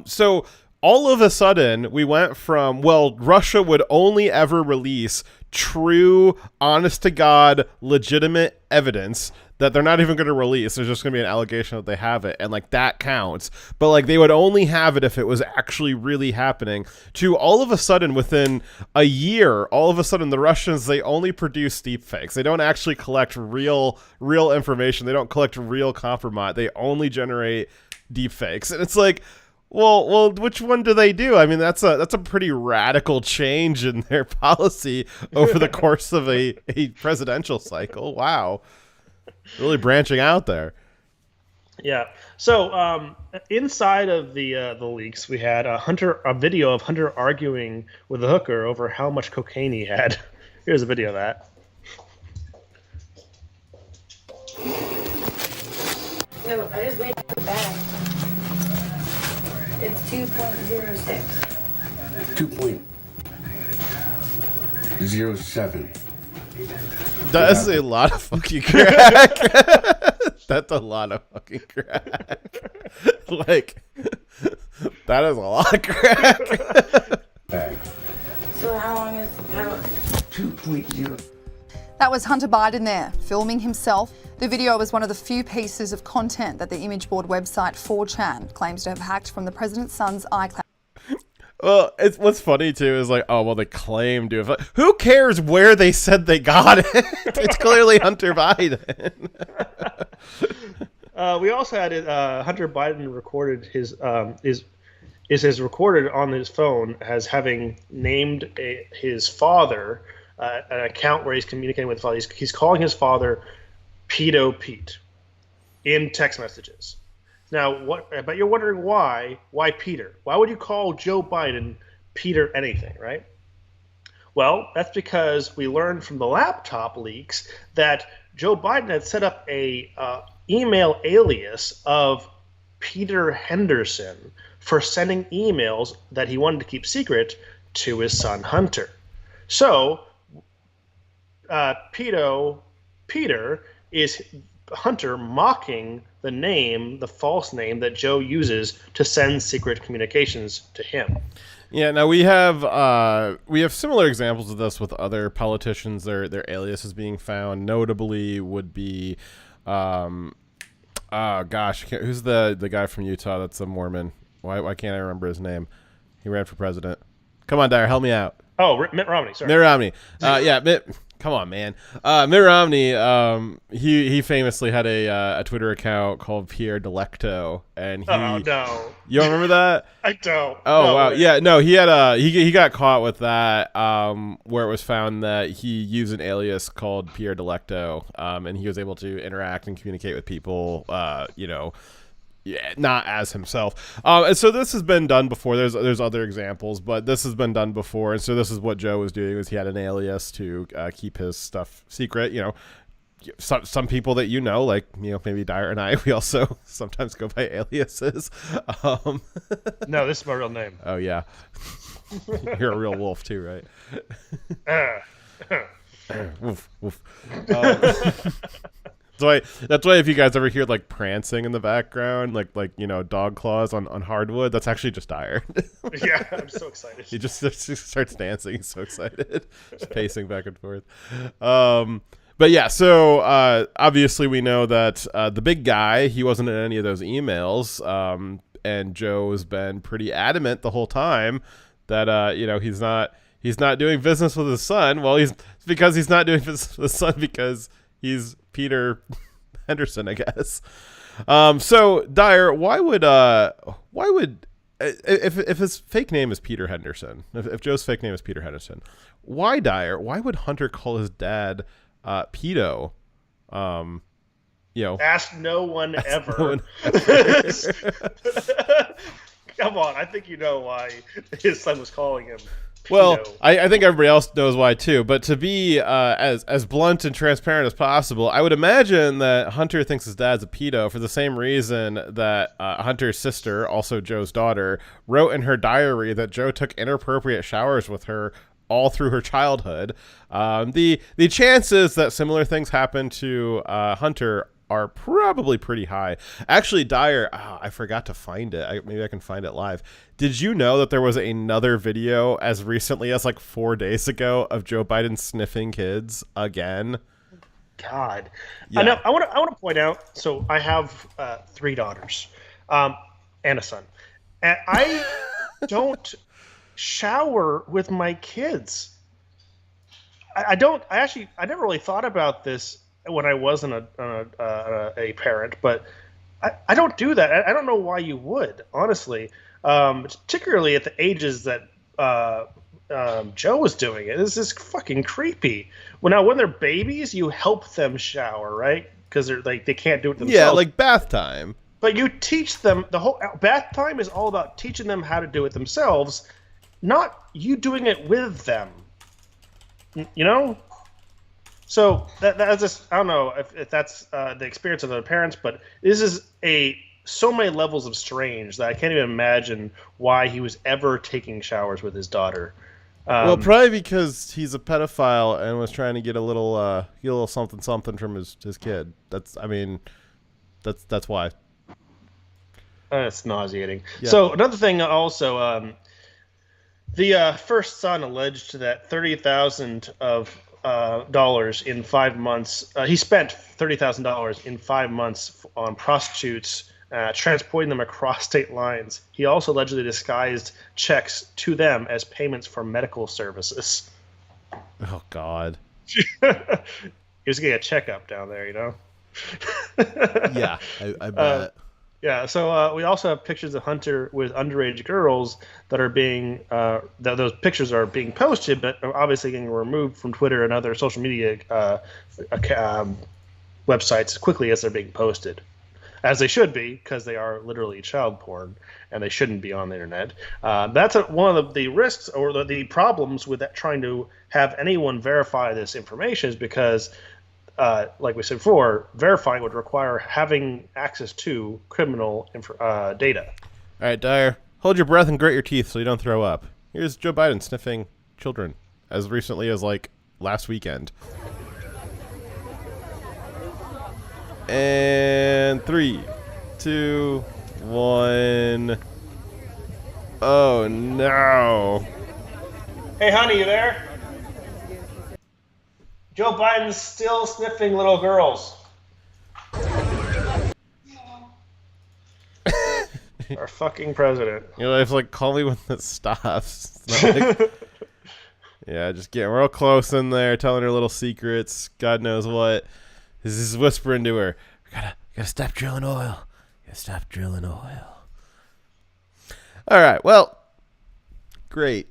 So all of a sudden we went from, well, Russia would only ever release true, honest to God, legitimate evidence that they're not even going to release. There's just going to be an allegation that they have it, and like that counts. But like they would only have it if it was actually really happening. To all of a sudden, within a year, all of a sudden the Russians, they only produce deepfakes. They don't actually collect real information. They don't collect real compromise. They only generate deepfakes, and it's like, well, which one do they do? I mean, that's a pretty radical change in their policy over the course of a presidential cycle. Wow. Really branching out there. Yeah. So inside of the leaks, we had a video of Hunter arguing with the hooker over how much cocaine he had. Here's a video of that. So I just weighed the bag. It's 2.06. 2.07. That's a lot of fucking crack. That's a lot of fucking crack. Like, that is a lot of crack. So how long is 2.0? That was Hunter Biden there, filming himself. The video was one of the few pieces of content that the image board website 4chan claims to have hacked from the president's son's iCloud. Well, what's funny too is like, oh well, they claim to have. Who cares where they said they got it? It's clearly Hunter Biden. We also had Hunter Biden recorded his is recorded on his phone as having named his father an account where he's communicating with his father. He's calling his father Pedo Pete in text messages. Now, but you're wondering why Peter? Why would you call Joe Biden Peter anything, right? Well, that's because we learned from the laptop leaks that Joe Biden had set up a email alias of Peter Henderson for sending emails that he wanted to keep secret to his son Hunter. So, Peter is Hunter mocking the false name that Joe uses to send secret communications to him. Yeah, now we have similar examples of this with other politicians. Their aliases being found. Notably, would be, who's the guy from Utah that's a Mormon? Why can't I remember his name? He ran for president. Come on, Dyer, help me out. Oh, Mitt Romney. Sorry. Mitt Romney. Mitt. Come on, man. Mitt Romney, he famously had a Twitter account called Pierre Delecto, and he. Oh no! You don't remember that? I don't. Oh no wow, way. yeah, no, he had he got caught with that, where it was found that he used an alias called Pierre Delecto, and he was able to interact and communicate with people, not as himself. And so this has been done before. There's other examples, but this has been done before. And so this is what Joe was doing, was he had an alias to keep his stuff secret. Some people that like maybe Dyer and I, we also sometimes go by aliases. No, this is my real name. Oh yeah, you're a real wolf too, right? Woof woof. That's why if you guys ever hear like prancing in the background, like dog claws on hardwood, that's actually just Dyer. Yeah, I'm so excited. He just starts dancing. He's so excited, just pacing back and forth. But yeah, so obviously we know that the big guy, he wasn't in any of those emails, and Joe has been pretty adamant the whole time that he's not doing business with his son. Well, he's not doing business with his son because he's Peter Henderson, I guess. So Dyer, why would if his fake name is Peter Henderson, if Joe's fake name is Peter Henderson, why would Hunter call his dad pedo? Ask no one ever. No one ever. Come on, I think you know why his son was calling him. Well, I think everybody else knows why too, but to be as blunt and transparent as possible, I would imagine that Hunter thinks his dad's a pedo for the same reason that Hunter's sister, also Joe's daughter, wrote in her diary that Joe took inappropriate showers with her all through her childhood. The chances that similar things happen to Hunter are probably pretty high. Actually, Dyer, I forgot to find it. Maybe I can find it live. Did you know that there was another video as recently as like 4 days ago of Joe Biden sniffing kids again? God. Yeah. I want to point out, so I have 3 daughters and a son. And I don't shower with my kids. I never really thought about this when I wasn't a parent, but I don't do that. I don't know why you would, honestly. Particularly at the ages that Joe was doing it. This is fucking creepy. Well, when they're babies, you help them shower, right? Because they're like they can't do it themselves. Yeah, like bath time. But you teach them. The whole bath time is all about teaching them how to do it themselves, not you doing it with them. So that's just, I don't know if that's the experience of the parents, but this is so many levels of strange that I can't even imagine why he was ever taking showers with his daughter. Well, probably because he's a pedophile and was trying to get a little something from his kid. That's why. It's nauseating. Yeah. So another thing also, the first son alleged that 30,000 of $30,000 in 5 months. He spent $30,000 in 5 months on prostitutes, transporting them across state lines. He also allegedly disguised checks to them as payments for medical services. Oh, God. He was getting a checkup down there, you know? Yeah, I bet. Yeah, so we also have pictures of Hunter with underage girls that are being those pictures are being posted, but are obviously getting removed from Twitter and other social media websites as quickly as they're being posted, as they should be, because they are literally child porn and they shouldn't be on the internet. That's one of the risks or the problems with that, trying to have anyone verify this information, is because like we said before, verifying would require having access to criminal data. All right, Dyer, hold your breath and grit your teeth so you don't throw up. Here's Joe Biden sniffing children as recently as, like, last weekend. And 3, 2, 1. Oh, no. Hey, honey, you there? Joe Biden's still sniffing little girls. Our fucking president. You know, it's like, call me when it stops. It's not like, yeah, just getting real close in there, telling her little secrets. God knows what. This is whispering to her. Gotta stop drilling oil. Gotta stop drilling oil. All right, well, great.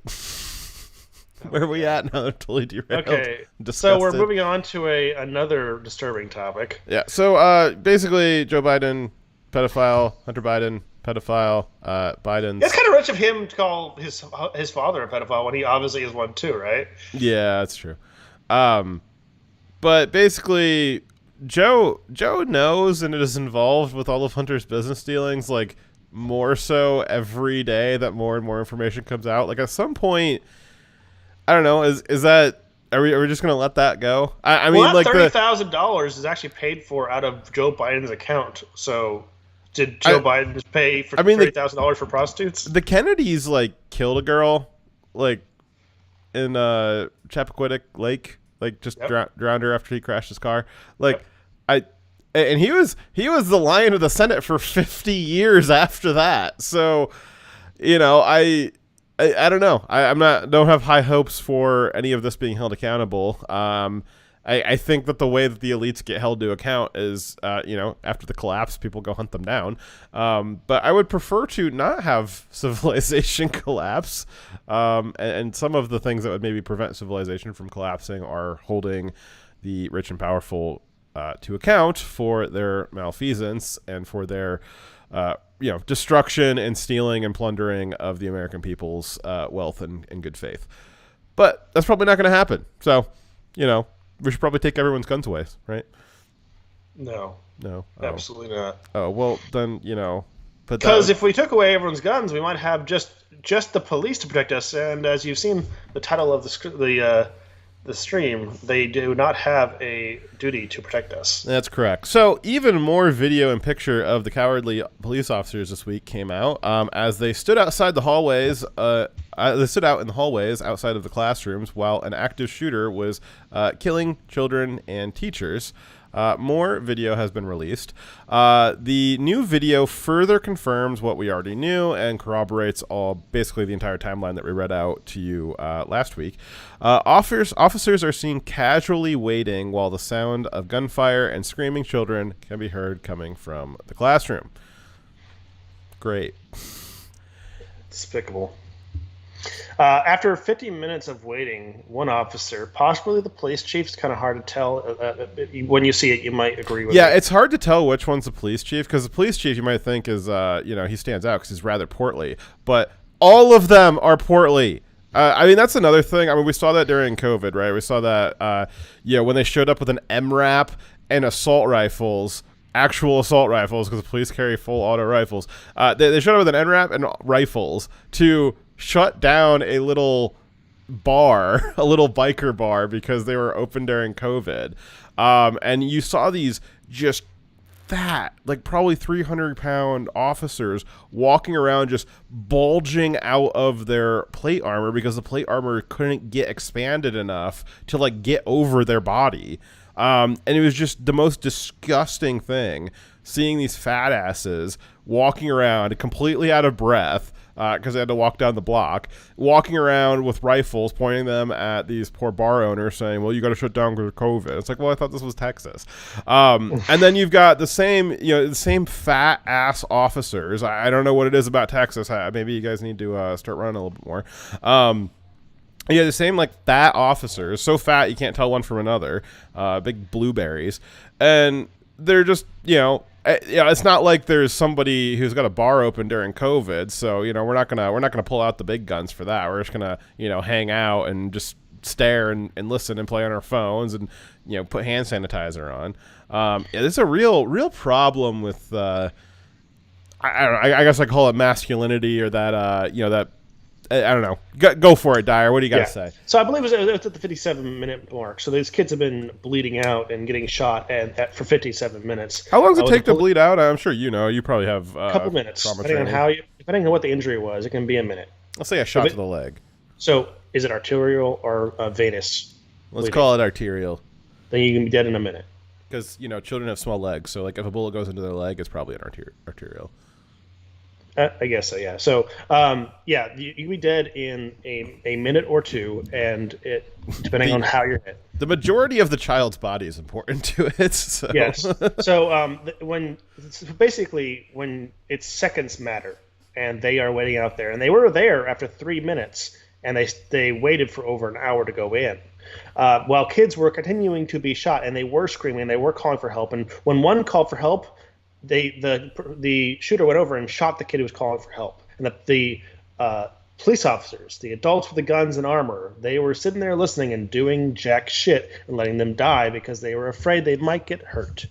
Where are we at now? Totally derailed. Okay, Disgusted. so we're moving on to another disturbing topic. Yeah, so basically Joe Biden, pedophile, Hunter Biden, pedophile, Biden's... It's kind of rich of him to call his father a pedophile when he obviously is one too, right? Yeah, that's true. But basically, Joe knows and is involved with all of Hunter's business dealings, like, more so every day that more and more information comes out. Like, at some point... I don't know. Is that are we just gonna let that go? I mean, like, $30,000 is actually paid for out of Joe Biden's account. So, did Joe Biden just pay for $30,000 for prostitutes? The Kennedys, like, killed a girl, like, in Chappaquiddick Lake, like, just drowned her after he crashed his car. Like, and he was the Lion of the Senate for 50 years after that. So, you know, I don't know. Don't have high hopes for any of this being held accountable. I think that the way that the elites get held to account is, after the collapse, people go hunt them down. But I would prefer to not have civilization collapse. And some of the things that would maybe prevent civilization from collapsing are holding the rich and powerful to account for their malfeasance and for their destruction and stealing and plundering of the American people's wealth and good faith. But that's probably not going to happen. So, we should probably take everyone's guns away, right? No. No. Absolutely not. Oh, well, then, because if we took away everyone's guns, we might have just the police to protect us. And as you've seen the title of the stream, they do not have a duty to protect us. That's correct. So even more video and picture of the cowardly police officers this week came out as they stood outside the hallways. They stood out in the hallways outside of the classrooms while an active shooter was killing children and teachers. More video has been released. The new video further confirms what we already knew and corroborates basically the entire timeline that we read out to you last week. Officers are seen casually waiting while the sound of gunfire and screaming children can be heard coming from the classroom. Great. Despicable. After 50 minutes of waiting, one officer, possibly the police chief, it's kind of hard to tell. When you see it, you might agree with me. Yeah, it's hard to tell which one's the police chief, because the police chief you might think is, he stands out because he's rather portly. But all of them are portly. I mean, that's another thing. I mean, we saw that during COVID, right? We saw that, when they showed up with an MRAP and assault rifles, actual assault rifles, because the police carry full auto rifles. They showed up with an MRAP and rifles to shut down a little bar, a little biker bar, because they were open during COVID. And you saw these just fat, like probably 300-pound officers walking around just bulging out of their plate armor because the plate armor couldn't get expanded enough to like get over their body. And it was just the most disgusting thing, seeing these fat asses walking around completely out of breath because they had to walk down the block, walking around with rifles, pointing them at these poor bar owners saying, well, you got to shut down because of COVID. It's like, well, I thought this was Texas. And then you've got the same fat ass officers. I don't know what it is about Texas. Maybe you guys need to start running a little bit more. Yeah, the same like fat officers, so fat you can't tell one from another, big blueberries, and they're just, it's not like there's somebody who's got a bar open during COVID, so we're not gonna pull out the big guns for that. We're just gonna hang out and just stare and listen and play on our phones and put hand sanitizer on. There's a real problem with I guess I call it masculinity or that that. I don't know. Go for it, Dyer. What do you got to say? So I believe it was at the 57-minute mark. So these kids have been bleeding out and getting shot for 57 minutes. How long does it take to bleed out? I'm sure you probably have a couple minutes. Depending on what the injury was, it can be a minute. Let's say a shot to the leg. So is it arterial or venous? Let's call it arterial. Then you can be dead in a minute. Because children have small legs, so like if a bullet goes into their leg, it's probably an arterial. I guess so, yeah. So, you can be dead in a minute or two, and it depending on how you're hit. The majority of the child's body is important to it. So. Yes. So, when it's seconds matter, and they are waiting out there, and they were there after 3 minutes, and they waited for over an hour to go in, while kids were continuing to be shot, and they were screaming, they were calling for help, and when one called for help, the shooter went over and shot the kid who was calling for help. And the police officers, the adults with the guns and armor, they were sitting there listening and doing jack shit and letting them die because they were afraid they might get hurt.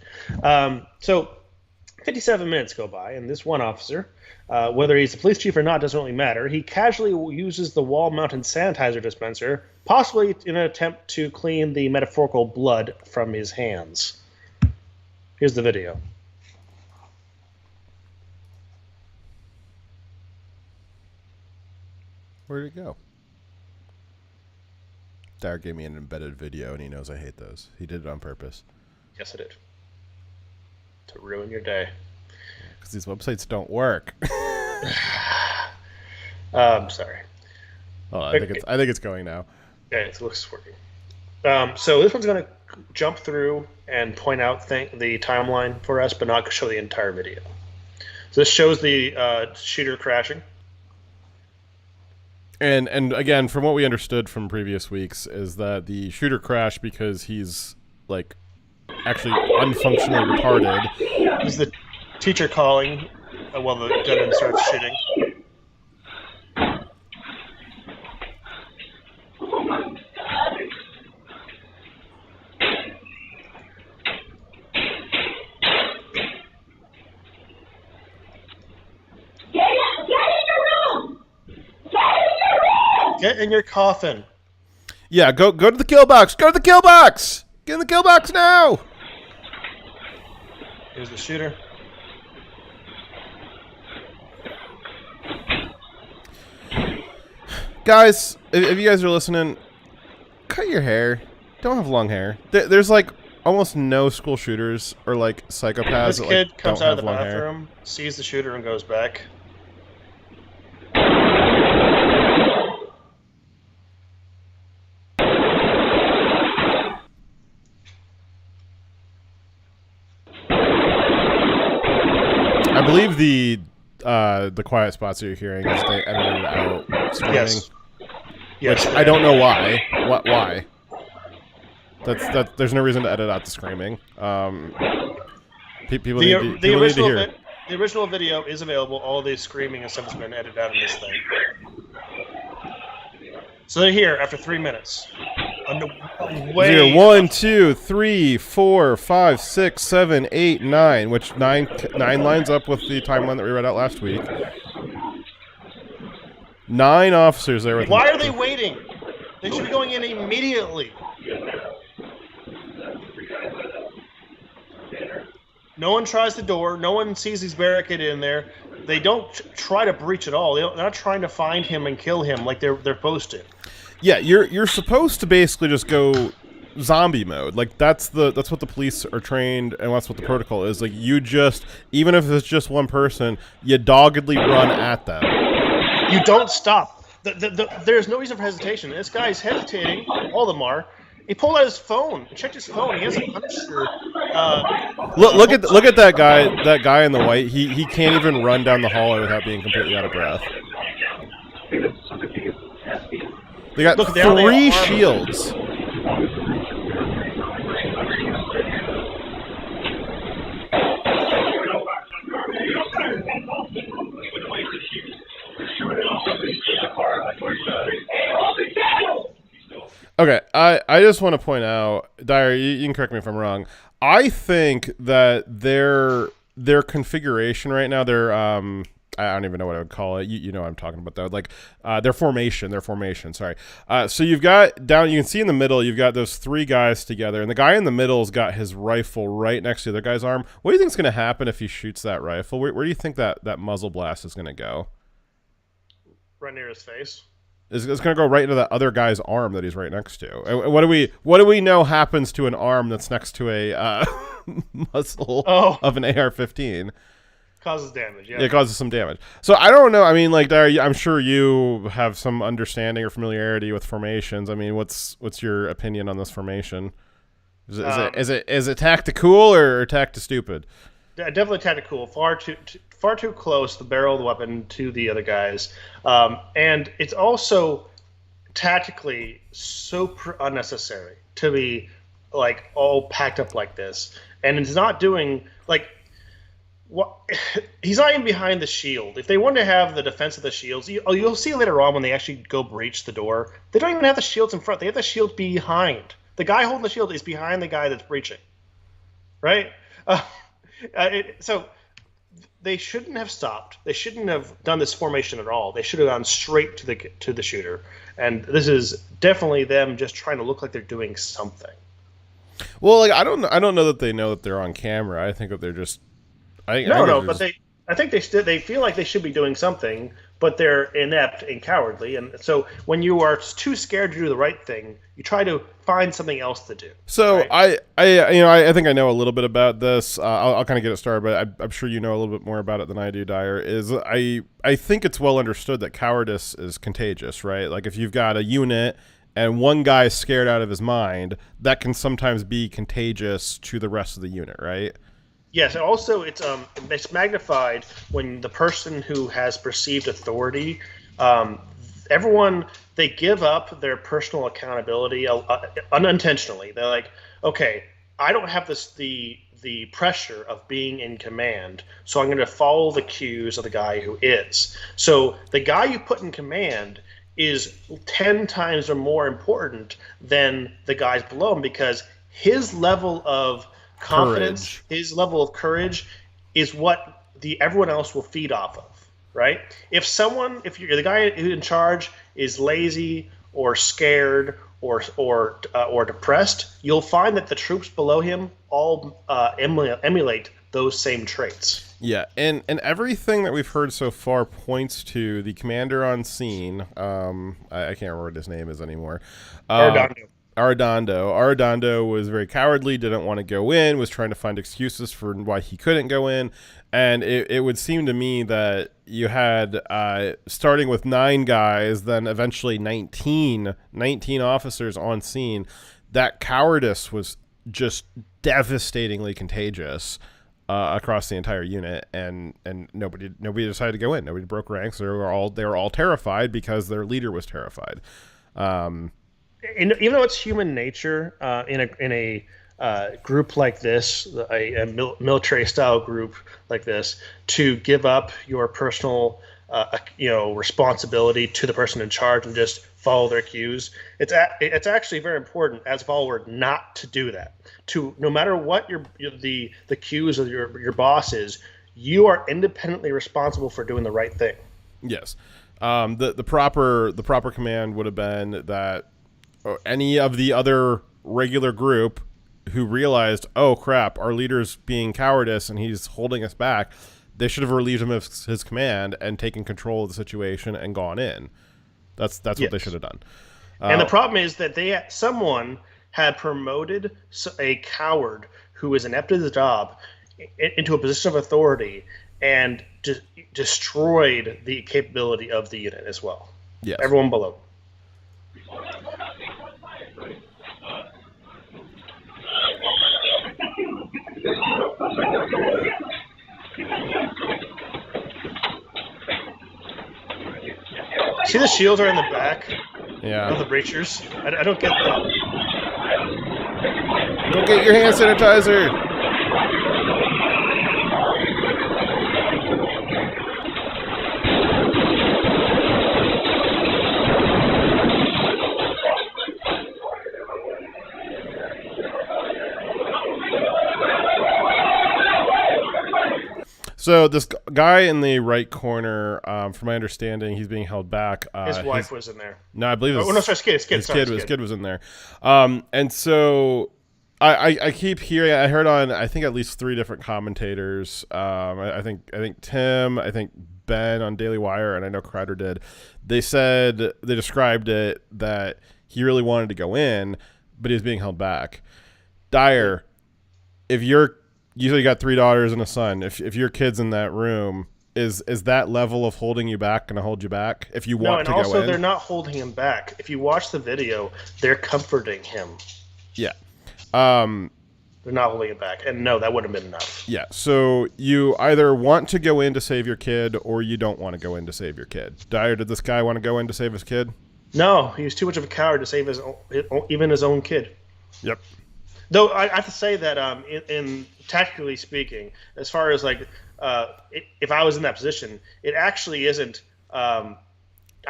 So 57 minutes go by, and this one officer, whether he's the police chief or not doesn't really matter, he casually uses the wall-mounted sanitizer dispenser, possibly in an attempt to clean the metaphorical blood from his hands. Here's the video. Where'd it go? Dyer gave me an embedded video, and he knows I hate those. He did it on purpose. Yes, I did. To ruin your day. Because these websites don't work. I'm sorry. Oh, I think it's going now. Yeah, it looks working. So this one's going to jump through and point out the timeline for us, but not show the entire video. So this shows the shooter crashing. And again, from what we understood from previous weeks, is that the shooter crashed because he's like actually unfunctionally retarded. Is the teacher calling while the gunman starts shooting? Get in your coffin. Yeah, go to the kill box. Go to the kill box. Get in the kill box now. Here's the shooter. Guys, if you guys are listening, cut your hair. Don't have long hair. There's like almost no school shooters or like psychopaths. This kid that comes don't out of have the long bathroom, hair. sees the shooter, and goes back. I believe the quiet spots that you're hearing is they edited out screaming. Yes. Yes. Which I don't know why. Why? There's no reason to edit out the screaming. People need to hear it. The original video is available. All the screaming and stuff has been edited out in this thing. So they're here after 3 minutes. Way 1, 2, 3, 4, 5, 6, 7, 8, 9, which nine lines up with the timeline that we read out last week. 9 officers there with Why are they waiting? They should be going in immediately. No one tries the door. No one sees he's barricaded in there. They don't try to breach at all. They're not trying to find him and kill him like they're supposed to. Yeah, you're supposed to basically just go zombie mode. Like that's what the police are trained, and that's what the protocol is. Like you just, even if it's just one person, you doggedly run at them. You don't stop. There's no reason for hesitation. This guy's hesitating. All of them are. He pulled out his phone. Checked his phone. He has a punisher. Look at that guy. That guy in the white. He can't even run down the hallway without being completely out of breath. They got 3 shields. Okay, I just want to point out, Dyer, you can correct me if I'm wrong. I think that their configuration right now, their I don't even know what I would call it. You know what I'm talking about though. Like their formation. Sorry. So you've got down. You can see in the middle. You've got those 3 guys together, and the guy in the middle's got his rifle right next to the other guy's arm. What do you think is going to happen if he shoots that rifle? Where do you think that muzzle blast is going to go? Right near his face. It's going to go right into that other guy's arm that he's right next to. What do we know happens to an arm that's next to a muzzle of an AR-15? Causes damage. Yeah, it causes some damage. So I don't know. I mean, like, I'm sure you have some understanding or familiarity with formations. I mean, what's your opinion on this formation? Is it tactical or tacti-stupid? Definitely tactical. Far too close, the barrel of the weapon to the other guys, and it's also tactically super unnecessary to be like all packed up like this, and it's not doing like what he's not even behind the shield. If they want to have the defense of the shields, you'll see later on when they actually go breach the door, they don't even have the shields in front. They have the shield behind. The guy holding the shield is behind the guy that's breaching, right? So they shouldn't have stopped. They shouldn't have done this formation at all. They should have gone straight to the shooter. And this is definitely them just trying to look like they're doing something. Well, like I don't know that they know that they're on camera. I think that they're just. I think they feel like they should be doing something, but they're inept and cowardly. And so when you are too scared to do the right thing, you try to find something else to do. So right? I think I know a little bit about this. I'll kind of get it started, but I'm sure you know a little bit more about it than I do, Dyer. I think it's well understood that cowardice is contagious, right? Like if you've got a unit and one guy's scared out of his mind, that can sometimes be contagious to the rest of the unit, right? Yes, and also it's magnified when the person who has perceived authority, everyone, they give up their personal accountability unintentionally. They're like, okay, I don't have the pressure of being in command, so I'm going to follow the cues of the guy who is. So the guy you put in command is 10 times or more important than the guys below him, because his level of confidence, his level of courage is what everyone else will feed off of, right? If you're the guy who's in charge is lazy or scared or depressed, you'll find that the troops below him all emulate those same traits. Yeah, and everything that we've heard so far points to the commander on scene. I can't remember what his name is anymore. Arredondo was very cowardly, didn't want to go in, was trying to find excuses for why he couldn't go in. And it would seem to me that you had, starting with 9 guys, then eventually 19 officers on scene, that cowardice was just devastatingly contagious across the entire unit, and nobody decided to go in. Nobody broke ranks. They were all terrified because their leader was terrified. And even though it's human nature in a group like this, a military style group like this, to give up your personal responsibility to the person in charge and just follow their cues, it's actually very important as a follower not to do that. To no matter what the cues of your boss is, you are independently responsible for doing the right thing. Yes, the proper command would have been that any of the other regular group who realized, oh crap, our leader's being cowardice and he's holding us back. They should have relieved him of his command and taken control of the situation and gone in. That's what they should have done. And the problem is that someone had promoted a coward who is inept at his job into a position of authority and destroyed the capability of the unit as well. Yes. Everyone below. See, the shields are in the back. Yeah. Of the breachers. I don't get that. Go get your hand sanitizer. So this guy in the right corner, from my understanding, he's being held back. His wife was in there. No, I believe it was, his kid was in there. And so I keep hearing. I heard on I think at least 3 different commentators. I think Tim, I think Ben on Daily Wire, and I know Crowder did. They described it that he really wanted to go in, but he was being held back. Dyer, if you're you say you got 3 daughters and a son. If your kid's in that room, is that level of holding you back going to hold you back if you want to go in? No, and also they're not holding him back. If you watch the video, they're comforting him. Yeah. They're not holding it back. And no, that wouldn't have been enough. Yeah. So you either want to go in to save your kid or you don't want to go in to save your kid. Dyer, did this guy want to go in to save his kid? No, he was too much of a coward to save even his own kid. Yep. Though I have to say that in tactically speaking, as far as like if I was in that position, it actually isn't I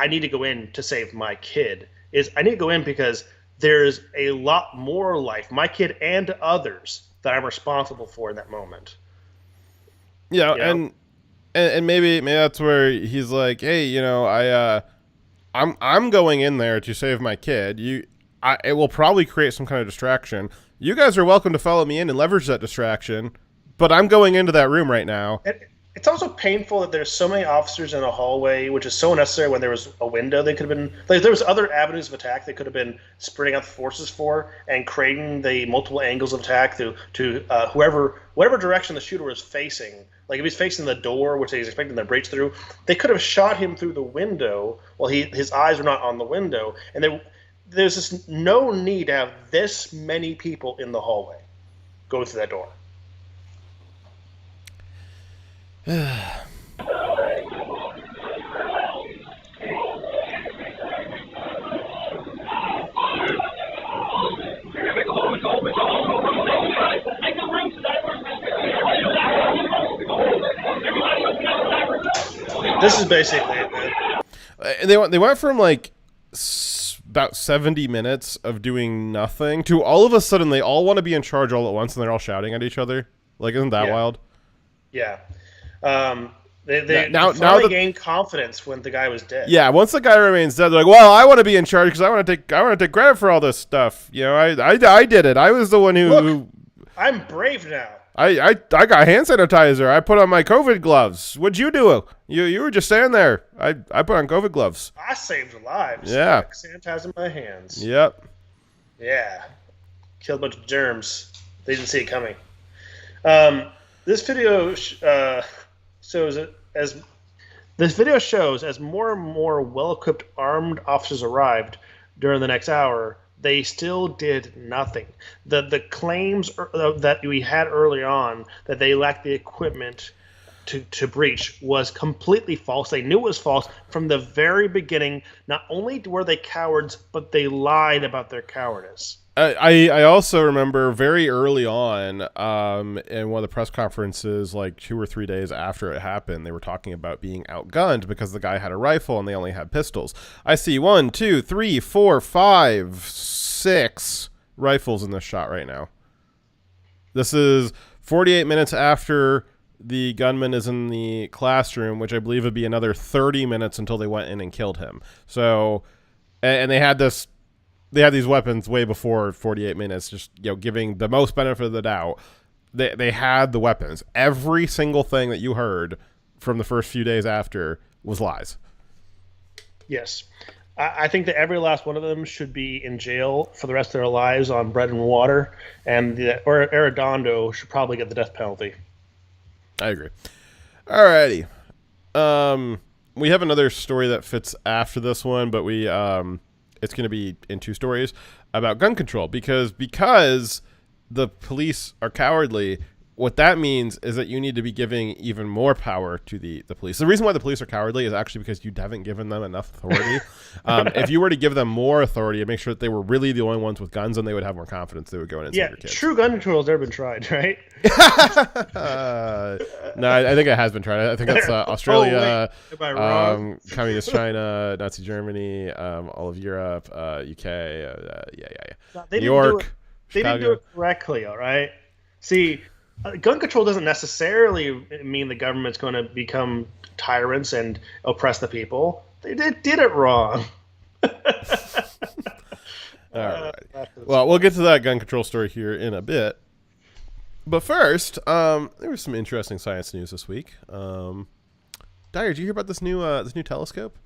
need to go in to save my kid. I need to go in because there's a lot more life, my kid and others, that I'm responsible for in that moment. Yeah, and maybe that's where he's like, hey, I'm going in there to save my kid. It will probably create some kind of distraction. You guys are welcome to follow me in and leverage that distraction, but I'm going into that room right now. It's also painful that there's so many officers in a hallway, which is so unnecessary when there was a window they could have been... Like, there was other avenues of attack they could have been spreading out the forces for and creating the multiple angles of attack to whatever direction the shooter was facing. Like, if he's facing the door, which he's expecting to breach through, they could have shot him through the window while his eyes were not on the window. And there's just no need to have this many people in the hallway go through that door. This is basically it, man. They went from like about 70 minutes of doing nothing to all of a sudden they all want to be in charge all at once and they're all shouting at each other. Like, isn't that wild? Yeah. They finally gained confidence when the guy was dead. Yeah, once the guy remains dead, they're like, well, I want to be in charge because I want to take credit for all this stuff. I did it. I was the one who. Look, I'm brave now. I got hand sanitizer. I put on my COVID gloves. What'd you do? You were just standing there. I put on COVID gloves. I saved lives. Yeah. Sanitizing my hands. Yep. Yeah. Killed a bunch of germs. They didn't see it coming. This video shows as more and more well-equipped armed officers arrived during the next hour, they still did nothing. The claims that we had early on that they lacked the equipment to breach was completely false. They knew it was false from the very beginning. Not only were they cowards, but they lied about their cowardice. I also remember very early on in one of the press conferences, like 2 or 3 days after it happened, they were talking about being outgunned because the guy had a rifle and they only had pistols. I see 1, 2, 3, 4, 5, 6 rifles in this shot right now. This is 48 minutes after the gunman is in the classroom, which I believe would be another 30 minutes until they went in and killed him. So, and they had this they had these weapons way before 48 minutes, just, you know, giving the most benefit of the doubt. They had the weapons. Every single thing that you heard from the first few days after was lies. Yes. I think that every last one of them should be in jail for the rest of their lives on bread and water, and or Arredondo should probably get the death penalty. I agree. Alrighty. We have another story that fits after this one, but it's going to be in two stories about gun control because the police are cowardly. What that means is that you need to be giving even more power to the police. The reason why the police are cowardly is actually because you haven't given them enough authority. If you were to give them more authority and make sure that they were really the only ones with guns, then they would have more confidence. They would go in and save your kids. True gun control has never been tried, right? No, I think it has been tried. I think that's Australia, Am I wrong? Communist China, Nazi Germany, all of Europe, UK, New York, They didn't do it correctly, all right? See, gun control doesn't necessarily mean the government's going to become tyrants and oppress the people. They did it wrong. All right. Well, we'll get to that gun control story here in a bit. But first, there was some interesting science news this week. Dyer, did you hear about this new telescope?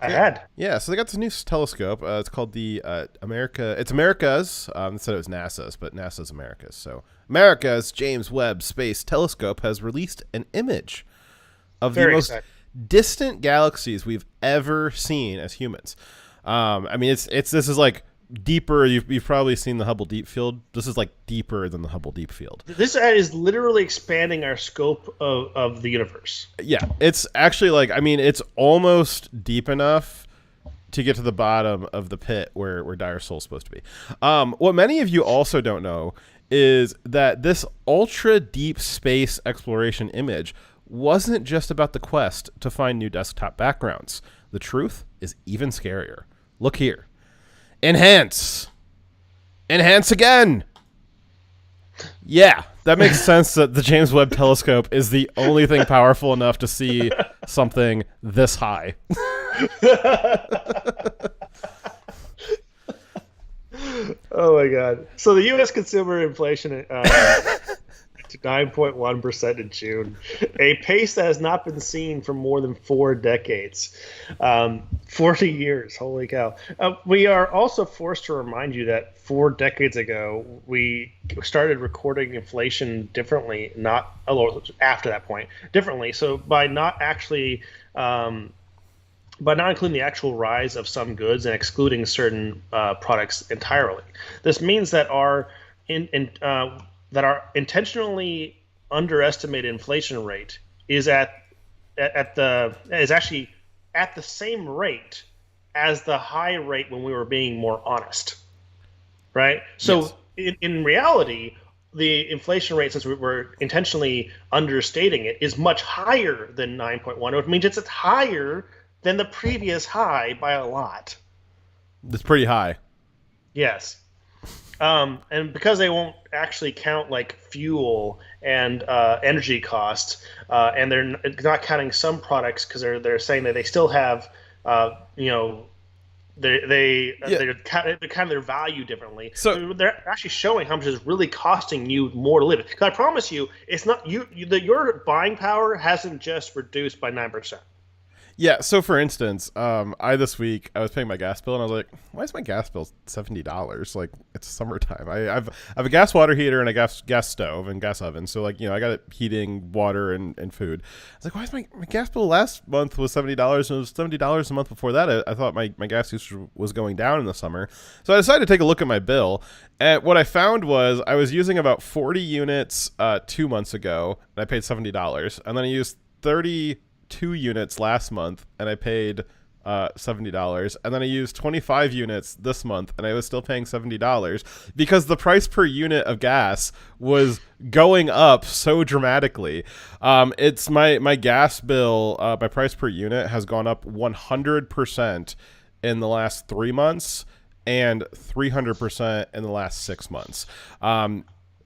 I had. Yeah, so they got this new telescope. It's called the America's. It said it was NASA's, but NASA's America's. So America's James Webb Space Telescope has released an image of the most distant galaxies we've ever seen as humans. I mean, this is like deeper. You've probably seen the Hubble Deep Field. This is like deeper than the Hubble Deep Field. This is literally expanding our scope of the universe. Yeah, it's actually like, I mean, it's almost deep enough to get to the bottom of the pit where Dire Soul's supposed to be. What many of you also don't know is that this ultra deep space exploration image wasn't just about the quest to find new desktop backgrounds. The truth is even scarier. Look here. Enhance again. Yeah, that makes sense that the James Webb Telescope is the only thing powerful enough to see something this high. Oh my God. So the U.S. consumer inflation to 9.1% in June, a pace that has not been seen for more than 4 decades. 40 years, holy cow. We are also forced to remind you that 4 decades ago, we started recording inflation differently, not after that point, differently. So by not actually, by not including the actual rise of some goods and excluding certain products entirely. This means that our intentionally underestimated inflation rate is actually at the same rate as the high rate when we were being more honest, right? So yes. in reality, the inflation rate, since we're intentionally understating it, is much higher than 9.1. It means it's higher than the previous high by a lot. That's pretty high. Yes. And because they won't actually count like fuel and energy costs, and they're not counting some products because they're saying that they still have, they're kind of their value differently. So they're actually showing how much it's really costing you more to live. Because I promise you, it's not your buying power hasn't just reduced by 9%. Yeah, so for instance, this week I was paying my gas bill and I was like, why is my gas bill $70? Like, it's summertime. I have a gas water heater and a gas stove and gas oven. So like, I got it heating water and food. I was like, why is my gas bill last month was $70 and it was $70 a month before that? I thought my gas usage was going down in the summer. So I decided to take a look at my bill. And what I found was I was using about 40 units 2 months ago and I paid $70. And then I used 32 units last month and I paid $70, and then I used 25 units this month and I was still paying $70 because the price per unit of gas was going up so dramatically. It's my gas bill, my price per unit has gone up 100% in the last 3 months and 300% in the last 6 months.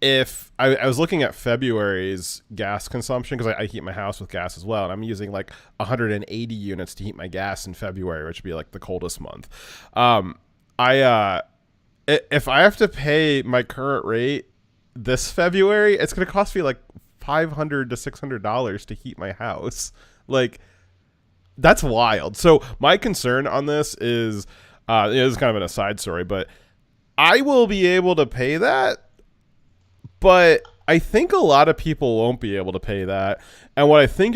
If I was looking at February's gas consumption, because I heat my house with gas as well, and I'm using like 180 units to heat my gas in February, which would be like the coldest month. I if I have to pay my current rate this February, it's going to cost me like $500 to $600 to heat my house. Like, that's wild. So my concern on this is, this is kind of an aside story, but I will be able to pay that, but I think a lot of people won't be able to pay that. And what I think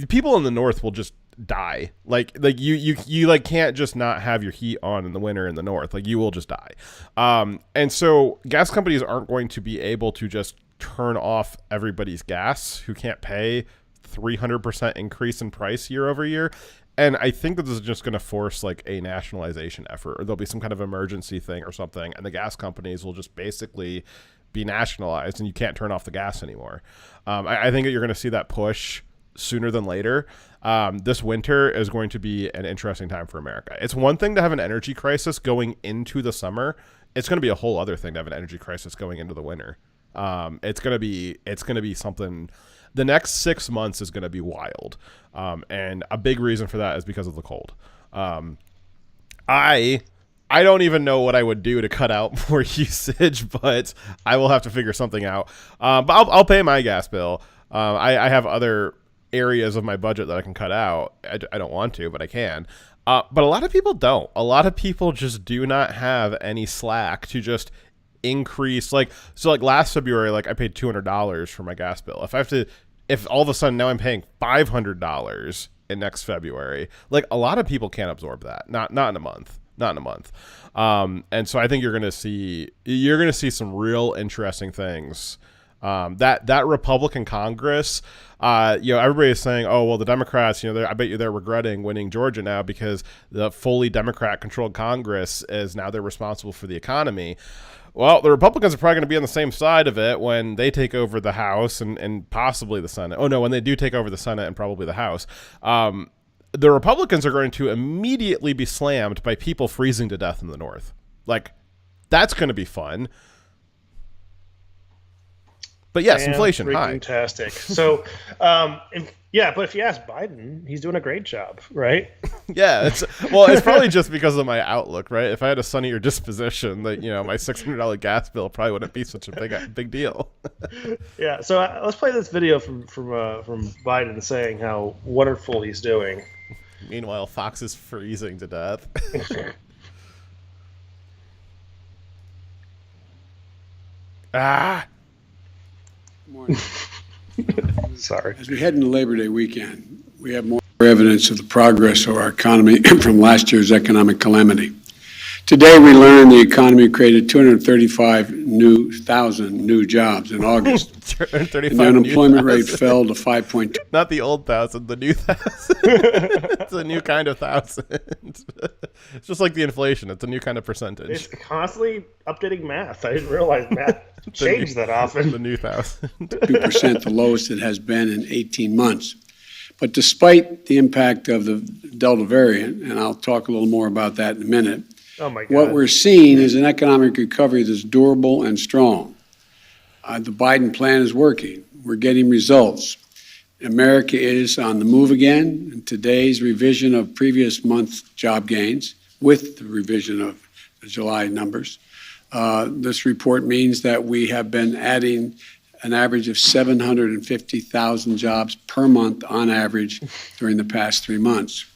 people in the North will just die. Like you like can't just not have your heat on in the winter in the North. Like, you will just die. And so gas companies aren't going to be able to just turn off everybody's gas who can't pay 300% increase in price year over year. And I think that this is just going to force like a nationalization effort, or there'll be some kind of emergency thing or something, and the gas companies will just basically be nationalized, and you can't turn off the gas anymore. I think that you're going to see that push sooner than later. This winter is going to be an interesting time for America. It's one thing to have an energy crisis going into the summer. It's going to be a whole other thing to have an energy crisis going into the winter. It's going to be something. The next 6 months is going to be wild. And a big reason for that is because of the cold. I don't even know what I would do to cut out more usage, but I will have to figure something out. But I'll pay my gas bill. I have other areas of my budget that I can cut out. I don't want to, but I can. But a lot of people don't. A lot of people just do not have any slack to just increase. Like last February, like I paid $200 for my gas bill. If all of a sudden now I'm paying $500 in next February, like a lot of people can't absorb that. Not in a month. And so I think you're going to see some real interesting things. That Republican Congress, everybody is saying, oh, well, the Democrats, I bet you they're regretting winning Georgia now because the fully Democrat controlled Congress is now they're responsible for the economy. Well, the Republicans are probably going to be on the same side of it when they take over the House and possibly the Senate. Oh, no, when they do take over the Senate and probably the House. The Republicans are going to immediately be slammed by people freezing to death in the North. Like, that's going to be fun. But yes, inflation, high. Fantastic. So, but if you ask Biden, he's doing a great job, right? Yeah, it's probably just because of my outlook, right? If I had a sunnier disposition, that my $600 gas bill probably wouldn't be such a big deal. Yeah. So let's play this video from Biden saying how wonderful he's doing. Meanwhile, Fox is freezing to death. Morning. Sorry. As we head into Labor Day weekend, we have more evidence of the progress of our economy from last year's economic calamity. Today, we learned the economy created 235,000 new jobs in August. And the unemployment rate fell to 5.2. Not the old thousand, the new thousand. It's a new kind of thousand. It's just like the inflation. It's a new kind of percentage. It's constantly updating math. I didn't realize math changed that often. The new thousand. 2%, the lowest it has been in 18 months. But despite the impact of the Delta variant, and I'll talk a little more about that in a minute, oh my God. What we're seeing is an economic recovery that's durable and strong. The Biden plan is working. We're getting results. America is on the move again. And today's revision of previous month's job gains, with the revision of the July numbers, this report means that we have been adding an average of 750,000 jobs per month on average during the past 3 months.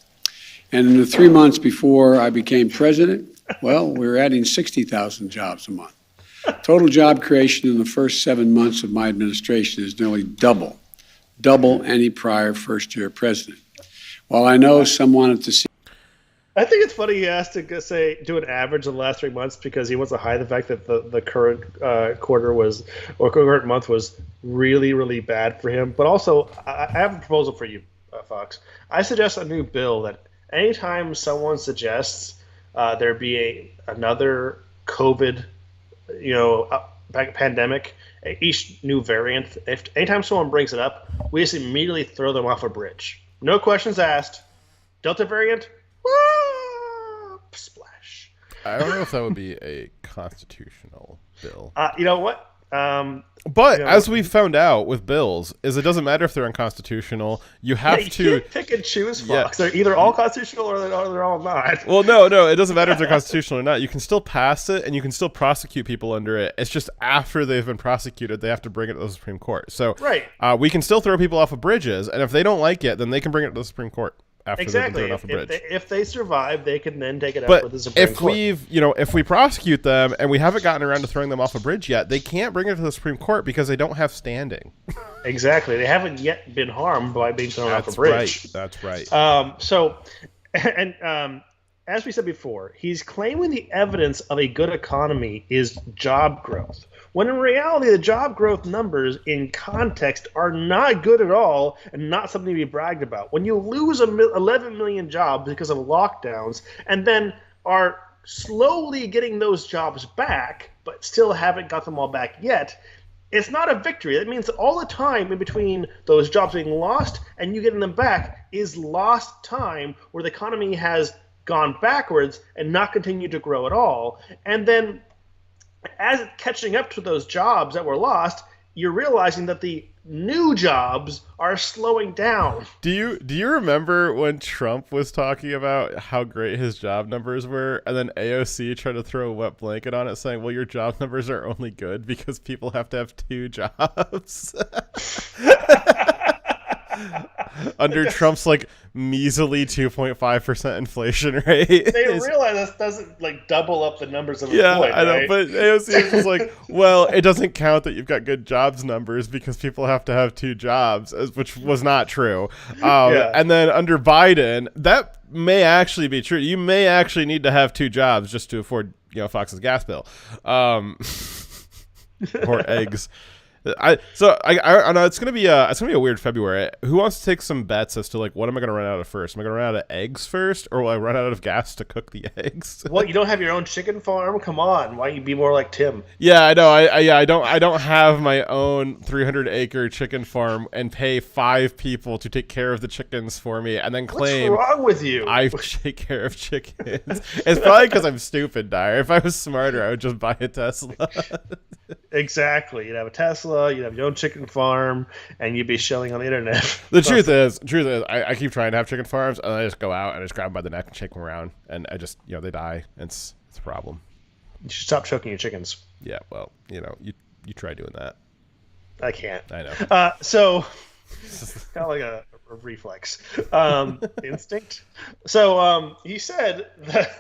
And in the 3 months before I became president, well, we're adding 60,000 jobs a month. Total job creation in the first 7 months of my administration is nearly double any prior first-year president. While I know some wanted to see. I think it's funny he has to do an average of the last 3 months because he wants to hide the fact that the current current month was really, really bad for him. But also, I have a proposal for you, Fox. I suggest a new bill that anytime someone suggests there be another COVID, pandemic, each new variant, if anytime someone brings it up, we just immediately throw them off a bridge. No questions asked. Delta variant, splash. I don't know if that would be a constitutional bill. You know what? But as we found out with bills, is it doesn't matter if they're unconstitutional. You have you to can't pick and choose, Fox. They're either all constitutional or they're all not. Well, no, it doesn't matter if they're constitutional or not. You can still pass it, and you can still prosecute people under it. It's just after they've been prosecuted, they have to bring it to the Supreme Court. So we can still throw people off of bridges, and if they don't like it, then they can bring it to the Supreme Court. After they've been thrown off a bridge. If they survive, they can then take it up with the Supreme Court. If we prosecute them and we haven't gotten around to throwing them off a bridge yet, they can't bring it to the Supreme Court because they don't have standing. Exactly. They haven't yet been harmed by being thrown off a bridge. That's right. As we said before, he's claiming the evidence of a good economy is job growth, when in reality, the job growth numbers in context are not good at all and not something to be bragged about. When you lose 11 million jobs because of lockdowns and then are slowly getting those jobs back, but still haven't got them all back yet, it's not a victory. That means all the time in between those jobs being lost and you getting them back is lost time where the economy has gone backwards and not continued to grow at all. And then as catching up to those jobs that were lost, you're realizing that the new jobs are slowing down. Do you remember when Trump was talking about how great his job numbers were, and then AOC tried to throw a wet blanket on it, saying, well, your job numbers are only good because people have to have 2 jobs? Under Trump's measly 2.5% inflation rate. They realize this doesn't double up the numbers of employed, I know, right? but AOC is just well, it doesn't count that you've got good jobs numbers because people have to have 2 jobs, which was not true. And then under Biden, that may actually be true. You may actually need to have 2 jobs just to afford, Fox's gas bill, or eggs. I know it's gonna be a weird February. Who wants to take some bets as to what am I gonna run out of first? Am I gonna run out of eggs first, or will I run out of gas to cook the eggs? Well, you don't have your own chicken farm. Come on, why don't you be more like Tim? Yeah, I know. I don't have my own 300-acre chicken farm and pay 5 people to take care of the chickens for me, and then claim what's wrong with you? I take care of chickens. It's probably because I'm stupid, Dyer. If I was smarter, I would just buy a Tesla. Exactly. You'd have a Tesla, you'd have your own chicken farm, and you'd be shilling on the internet. The truth is, I keep trying to have chicken farms, and I just go out and I just grab them by the neck and shake them around, and I just, they die. It's a problem. You should stop choking your chickens. Yeah, well, you try doing that. I can't. I know. So, kind of like a reflex instinct. So he said that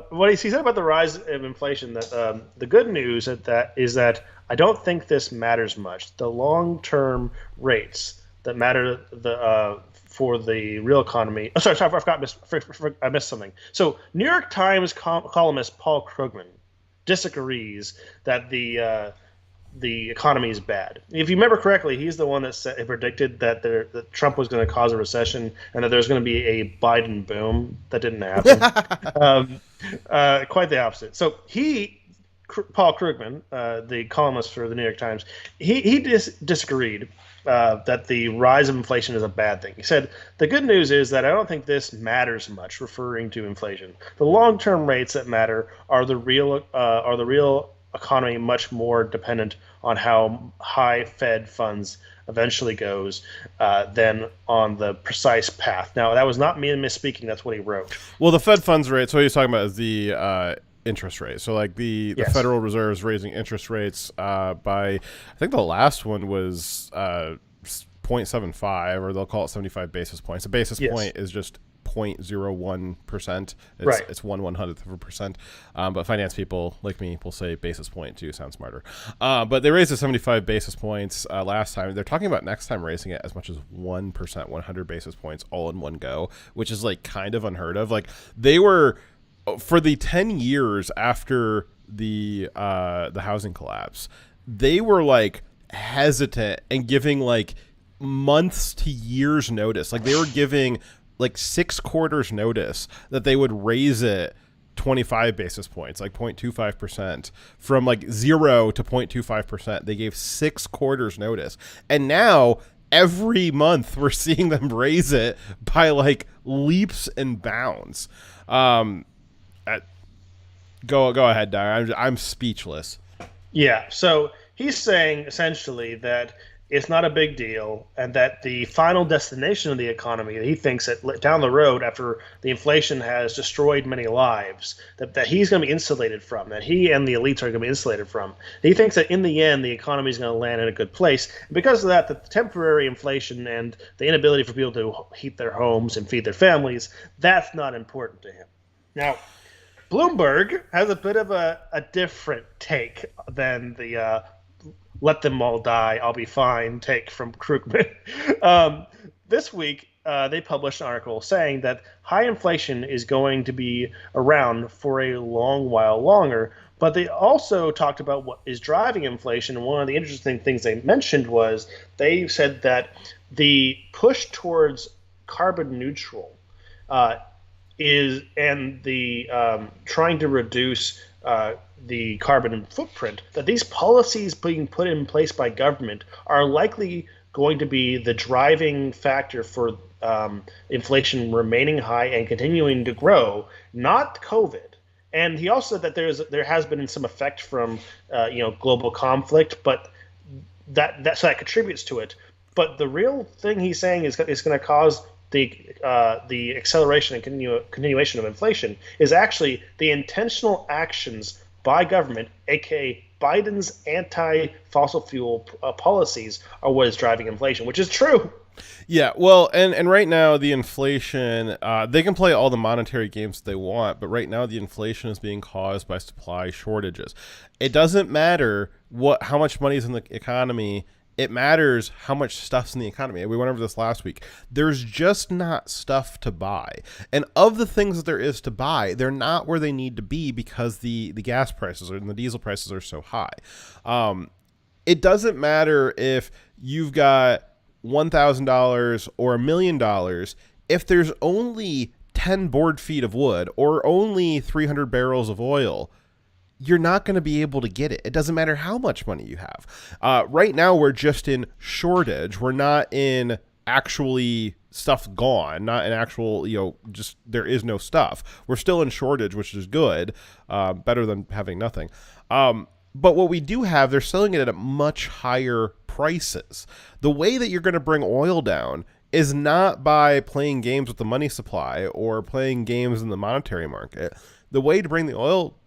what he said about the rise of inflation, that the good news is that I don't think this matters much. The long-term rates that matter for the real economy. Oh, sorry, I missed something. So New York Times columnist Paul Krugman disagrees that the economy is bad. If you remember correctly, he's the one that predicted that Trump was going to cause a recession and that there's going to be a Biden boom. That didn't happen. Quite the opposite. So Paul Krugman, the columnist for the New York Times, he disagreed that the rise of inflation is a bad thing. He said, the good news is that I don't think this matters much, referring to inflation. The long-term rates that matter are the real economy, much more dependent on how high Fed funds eventually goes than on the precise path. Now, that was not me misspeaking. That's what he wrote. Well, the Fed funds rate, so what he's talking about is the interest rate. So the Federal Reserve is raising interest rates by, I think the last one was 0.75, or they'll call it 75 basis points. A basis point is just 0.01%. It's 1/100%. But finance people like me will say basis point too. Sounds smarter. But they raised it 75 basis points last time. They're talking about next time raising it as much as 1%, 100 basis points all in one go, which is kind of unheard of. They were, for the 10 years after the housing collapse, they were hesitant and giving months to years notice. They were giving 6 quarters notice that they would raise it 25 basis points, 0.25%, from 0 to 0.25%. They gave 6 quarters notice. And now every month we're seeing them raise it by leaps and bounds. Go ahead, Dyer. I'm speechless. Yeah. So he's saying essentially that it's not a big deal, and that the final destination of the economy, he thinks that down the road, after the inflation has destroyed many lives, that he's going to be insulated from, that he and the elites are going to be insulated from. He thinks that in the end, the economy is going to land in a good place. And because of that, the temporary inflation and the inability for people to heat their homes and feed their families, that's not important to him. Now, Bloomberg has a bit of a different take than the let them all die, I'll be fine take from Krugman. This week, they published an article saying that high inflation is going to be around for a long while longer, but they also talked about what is driving inflation. And one of the interesting things they mentioned was they said that the push towards carbon neutral is, and the trying to reduce the carbon footprint, that these policies being put in place by government are likely going to be the driving factor for inflation remaining high and continuing to grow, not COVID. And he also said that there has been some effect from global conflict, but that contributes to it. But the real thing he's saying is going to cause the acceleration and continuation of inflation is actually the intentional actions by government, aka Biden's anti-fossil fuel policies, are what is driving inflation, which is true. Yeah, well, and right now the inflation, they can play all the monetary games they want, but right now the inflation is being caused by supply shortages. It doesn't matter how much money is in the economy. It matters how much stuff's in the economy. We went over this last week. There's just not stuff to buy. And of the things that there is to buy, they're not where they need to be because the gas prices and the diesel prices are so high. It doesn't matter if you've got $1,000 or $1 million. If there's only 10 board feet of wood or only 300 barrels of oil, you're not going to be able to get it. It doesn't matter how much money you have. Right now, we're just in shortage. We're not in actually stuff gone, not in actual, just there is no stuff. We're still in shortage, which is good, better than having nothing. But what we do have, they're selling it at much higher prices. The way that you're going to bring oil down is not by playing games with the money supply or playing games in the monetary market. The way to bring the oil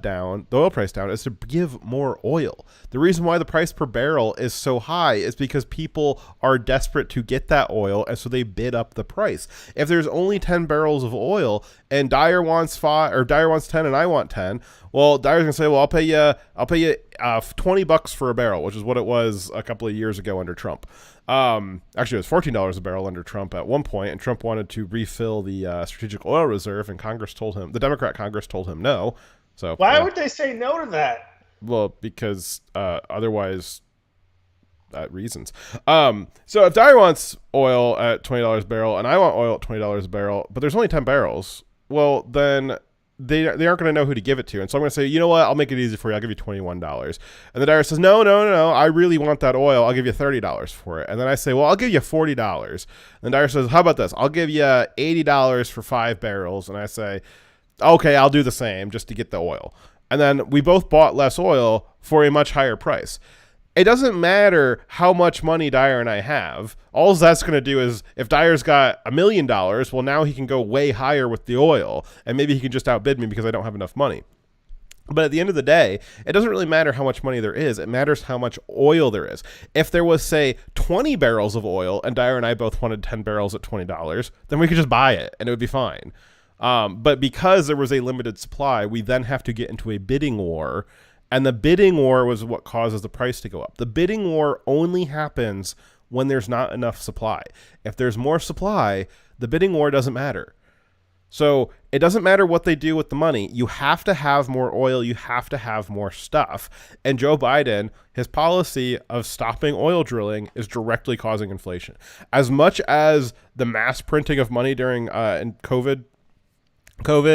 down, the oil price down, is to give more oil. The reason why the price per barrel is so high is because people are desperate to get that oil, and so they bid up the price. If there's only 10 barrels of oil and Dyer wants 5, or Dyer wants 10 and I want 10, well, Dyer's gonna say, well, I'll pay you $20 for a barrel, which is what it was a couple of years ago under Trump. Actually, it was $14 a barrel under Trump at one point, and Trump wanted to refill the strategic oil reserve, and the Democrat Congress told him no. So why would they say no to that? Well, because otherwise, reasons. So if Dyer wants oil at $20 a barrel and I want oil at $20 a barrel, but there's only 10 barrels, well, then they aren't going to know who to give it to. And so I'm going to say, you know what? I'll make it easy for you. I'll give you $21. And the Dyer says, no. I really want that oil. I'll give you $30 for it. And then I say, well, I'll give you $40. And the Dyer says, how about this? I'll give you $80 for 5 barrels. And I say, okay, I'll do the same just to get the oil. And then we both bought less oil for a much higher price. It doesn't matter how much money Dyer and I have. All that's going to do is, if Dyer's got $1 million, well, now he can go way higher with the oil, and maybe he can just outbid me because I don't have enough money. But at the end of the day, it doesn't really matter how much money there is. It matters how much oil there is. If there was, say, 20 barrels of oil, and Dyer and I both wanted 10 barrels at $20, then we could just buy it, and it would be fine. But because there was a limited supply, we then have to get into a bidding war. And the bidding war was what causes the price to go up. The bidding war only happens when there's not enough supply. If there's more supply, the bidding war doesn't matter. So it doesn't matter what they do with the money. You have to have more oil. You have to have more stuff. And Joe Biden, his policy of stopping oil drilling is directly causing inflation. As much as the mass printing of money during COVID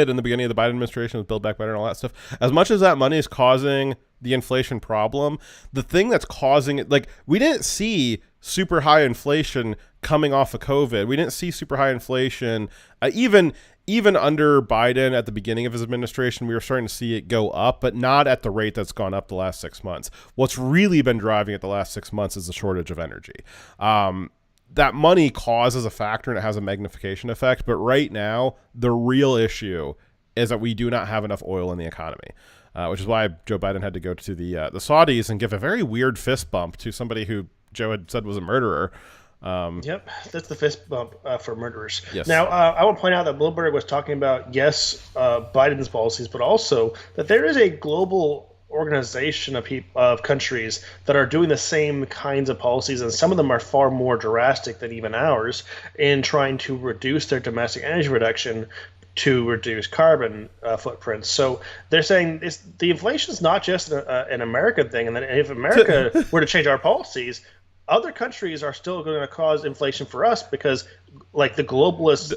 in the beginning of the Biden administration with Build Back Better and all that stuff, as much as that money is causing the inflation problem, the thing that's causing it, like, we didn't see super high inflation coming off of COVID. We didn't see super high inflation even even under Biden at the beginning of his administration, we were starting to see it go up, but not at the rate that's gone up the last 6 months. What's really been driving it the last 6 months is the shortage of energy. That money causes a factor and it has a magnification effect. But right now, the real issue is that we do not have enough oil in the economy, which is why Joe Biden had to go to the Saudis and give a very weird fist bump to somebody who Joe had said was a murderer. Yep, that's the fist bump for murderers. Yes. Now, I want to point out that Bloomberg was talking about, Biden's policies, but also that there is a global organization of countries that are doing the same kinds of policies, and some of them are far more drastic than even ours in trying to reduce their domestic energy production to reduce carbon footprints. So they're saying the inflation is not just an American thing, and that if America were to change our policies, other countries are still going to cause inflation for us because, like, the globalist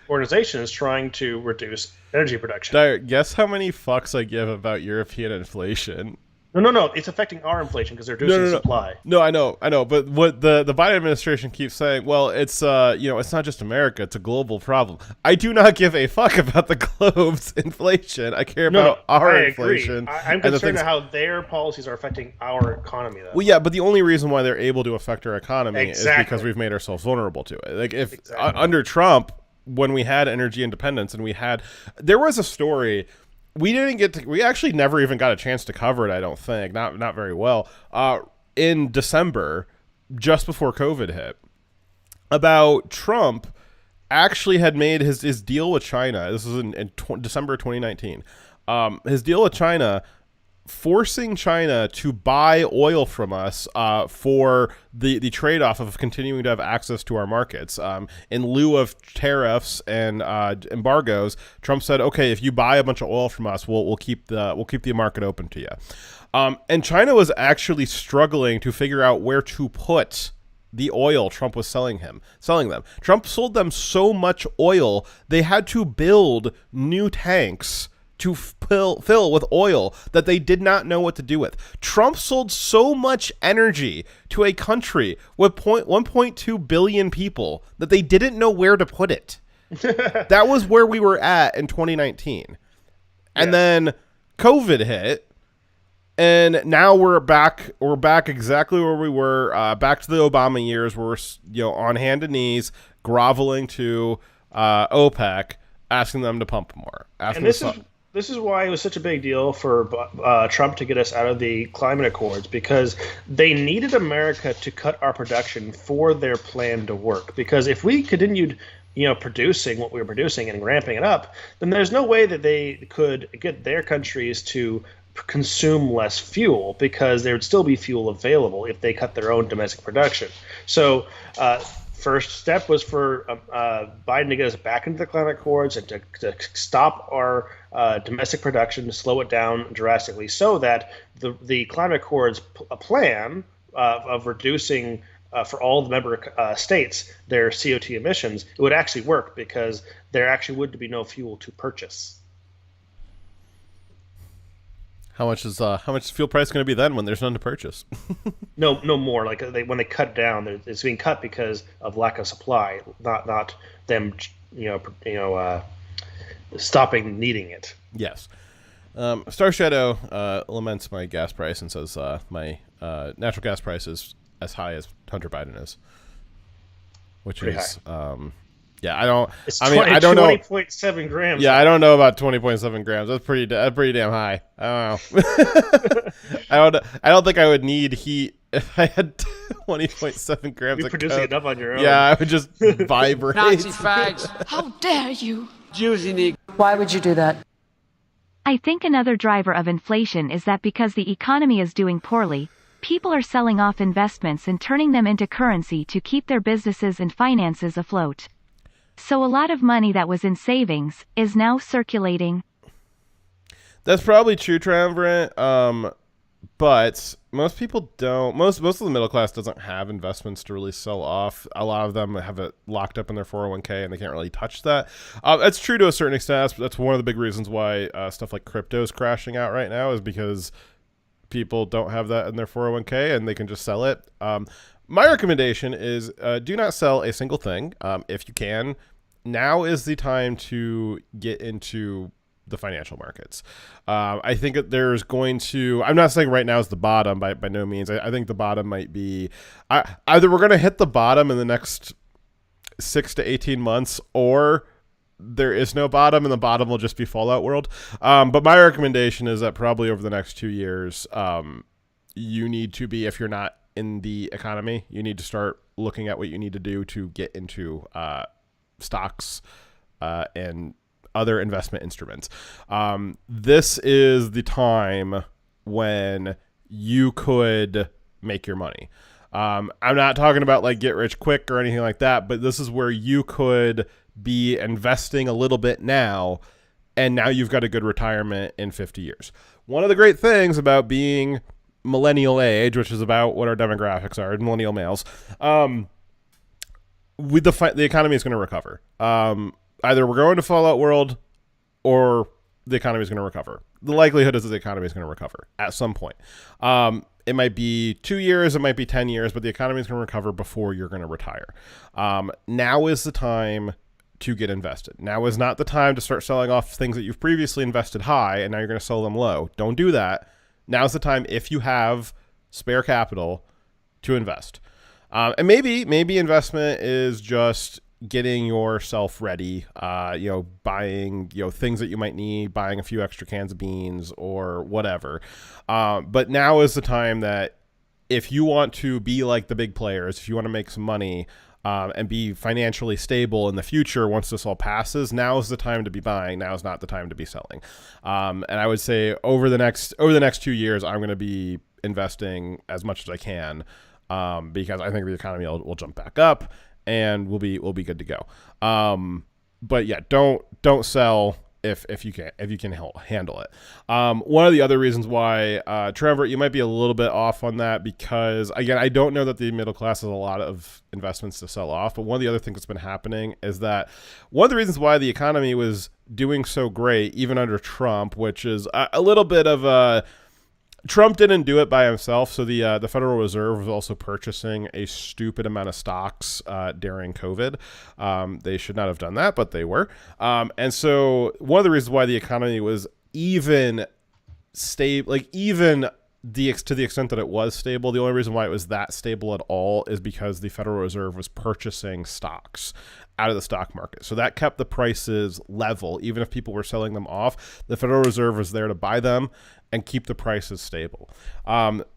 organization is trying to reduce energy production. Dyer, guess how many fucks I give about European inflation? No. It's affecting our inflation because they're reducing supply. No, I know. But what the Biden administration keeps saying, well, it's it's not just America; it's a global problem. I do not give a fuck about the globe's inflation. I care about our inflation. I'm concerned about how their policies are affecting our economy, though. Well, yeah, but the only reason why they're able to affect our economy is because we've made ourselves vulnerable to it. Like if under Trump, when we had energy independence and there was a story. We actually never even got a chance to cover it, I don't think. Not very well. In December, just before COVID hit, about Trump actually had made his deal with China. This was in December 2019. His deal with China, forcing China to buy oil from us for the trade-off of continuing to have access to our markets. In lieu of tariffs and embargoes, Trump said, "Okay, if you buy a bunch of oil from us, we'll keep the market open to you." And China was actually struggling to figure out where to put the oil Trump was selling them. Trump sold them so much oil, they had to build new tanks to fill with oil that they did not know what to do with. Trump sold so much energy to a country with 1.2 billion people that they didn't know where to put it. That was where we were at in 2019. And then COVID hit, and now we're back exactly where we were, back to the Obama years, where we're on hand and knees groveling to OPEC, asking them to pump more. This is why it was such a big deal for Trump to get us out of the climate accords, because they needed America to cut our production for their plan to work. Because if we continued, producing what we were producing and ramping it up, then there's no way that they could get their countries to consume less fuel, because there would still be fuel available if they cut their own domestic production. So first step was for Biden to get us back into the climate accords and to stop our domestic production, to slow it down drastically, so that the climate accords plan of reducing for all the member states their CO2 emissions, it would actually work, because there actually would be no fuel to purchase. How much is fuel price going to be then when there's none to purchase? No more. Like when they cut down, it's being cut because of lack of supply, not them, stopping needing it. Yes. Star Shadow laments my gas price and says my natural gas price is as high as Hunter Biden is, which pretty is high. Yeah, I don't. It's I don't know. 20.7 grams. Yeah, I don't know about 20.7 grams. That's pretty damn high. I don't know. I don't think I would need heat if I had 20.7 grams. You're producing enough on your own. Yeah, I would just vibrate. Nazi fags! How dare you? Juicy Nick. Why would you do that? I think another driver of inflation is that because the economy is doing poorly, people are selling off investments and turning them into currency to keep their businesses and finances afloat. So a lot of money that was in savings is now circulating. That's probably true, Triumvirate. But most people don't. Most of the middle class doesn't have investments to really sell off. A lot of them have it locked up in their 401k, and they can't really touch that. That's true to a certain extent. That's one of the big reasons why stuff like crypto is crashing out right now, is because people don't have that in their 401k and they can just sell it. My recommendation is do not sell a single thing. If you can, now is the time to get into the financial markets. I think that there's going to, I'm not saying right now is the bottom by no means. I think the bottom might be, either we're going to hit the bottom in the next 6 to 18 months, or there is no bottom and the bottom will just be Fallout World. But my recommendation is that probably over the next 2 years, you need to be, if you're not in the economy, you need to start looking at what you need to do to get into stocks and other investment instruments. This is the time when you could make your money. I'm not talking about like get rich quick or anything like that, but this is where you could be investing a little bit now, and now you've got a good retirement in 50 years. One of the great things about being millennial age, which is about what our demographics are, millennial males, with the economy is going to recover. Either we're going to Fallout World or the economy is going to recover. The likelihood is that the economy is going to recover at some point. It might be 2 years, it might be 10 years, but the economy is going to recover before you're going to retire. Now is the time to get invested. Now is not the time to start selling off things that you've previously invested high and now you're going to sell them low. Don't do that. Now's the time, if you have spare capital, to invest. And maybe investment is just getting yourself ready, buying, things that you might need, buying a few extra cans of beans or whatever. But now is the time that if you want to be like the big players, if you want to make some money, and be financially stable in the future, once this all passes, now is the time to be buying. Now is not the time to be selling. And I would say over the next 2 years, I'm going to be investing as much as I can, because I think the economy will jump back up and we'll be good to go. But yeah, don't sell if you can handle it. One of the other reasons why, Trevor, you might be a little bit off on that, because again, I don't know that the middle class has a lot of investments to sell off, but one of the other things that's been happening is that one of the reasons why the economy was doing so great, even under Trump, which is a little bit of a, Trump didn't do it by himself, so the Federal Reserve was also purchasing a stupid amount of stocks during COVID. They should not have done that, but they were. And so one of the reasons why the economy was even stable, like even to the extent that it was stable, the only reason why it was that stable at all is because the Federal Reserve was purchasing stocks out of the stock market. So that kept the prices level. Even if people were selling them off, the Federal Reserve was there to buy them and keep the prices stable.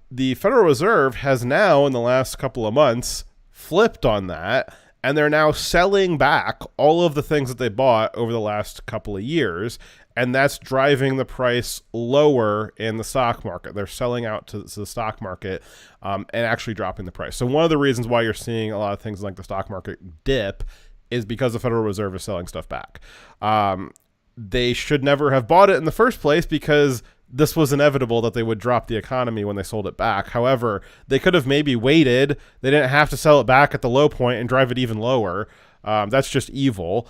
The Federal Reserve has now, in the last couple of months, flipped on that, and they're now selling back all of the things that they bought over the last couple of years, and that's driving the price lower in the stock market. They're selling out to the stock market and actually dropping the price. So one of the reasons why you're seeing a lot of things like the stock market dip is because the Federal Reserve is selling stuff back. They should never have bought it in the first place, because this was inevitable that they would drop the economy when they sold it back. However, they could have maybe waited. They didn't have to sell it back at the low point and drive it even lower. That's just evil.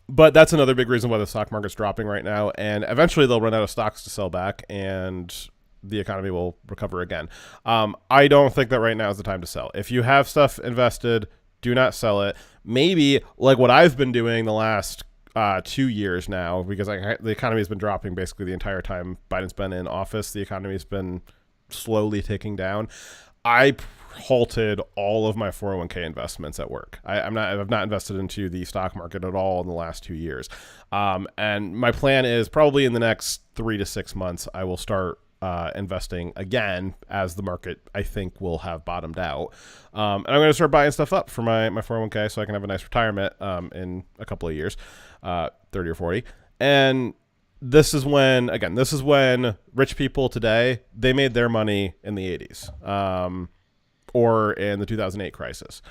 But that's another big reason why the stock market's dropping right now. And eventually they'll run out of stocks to sell back and the economy will recover again. I don't think that right now is the time to sell. If you have stuff invested, do not sell it. Maybe like what I've been doing the last 2 years now, because the economy has been dropping basically the entire time Biden's been in office. The economy has been slowly ticking down. I halted all of my 401k investments at work. I've not invested into the stock market at all in the last 2 years. And my plan is probably in the next 3 to 6 months, I will start investing again, as the market, I think, will have bottomed out. And I'm going to start buying stuff up for my 401k so I can have a nice retirement in a couple of years, 30 or 40. And this is when rich people today, they made their money in the 80s or in the 2008 crisis.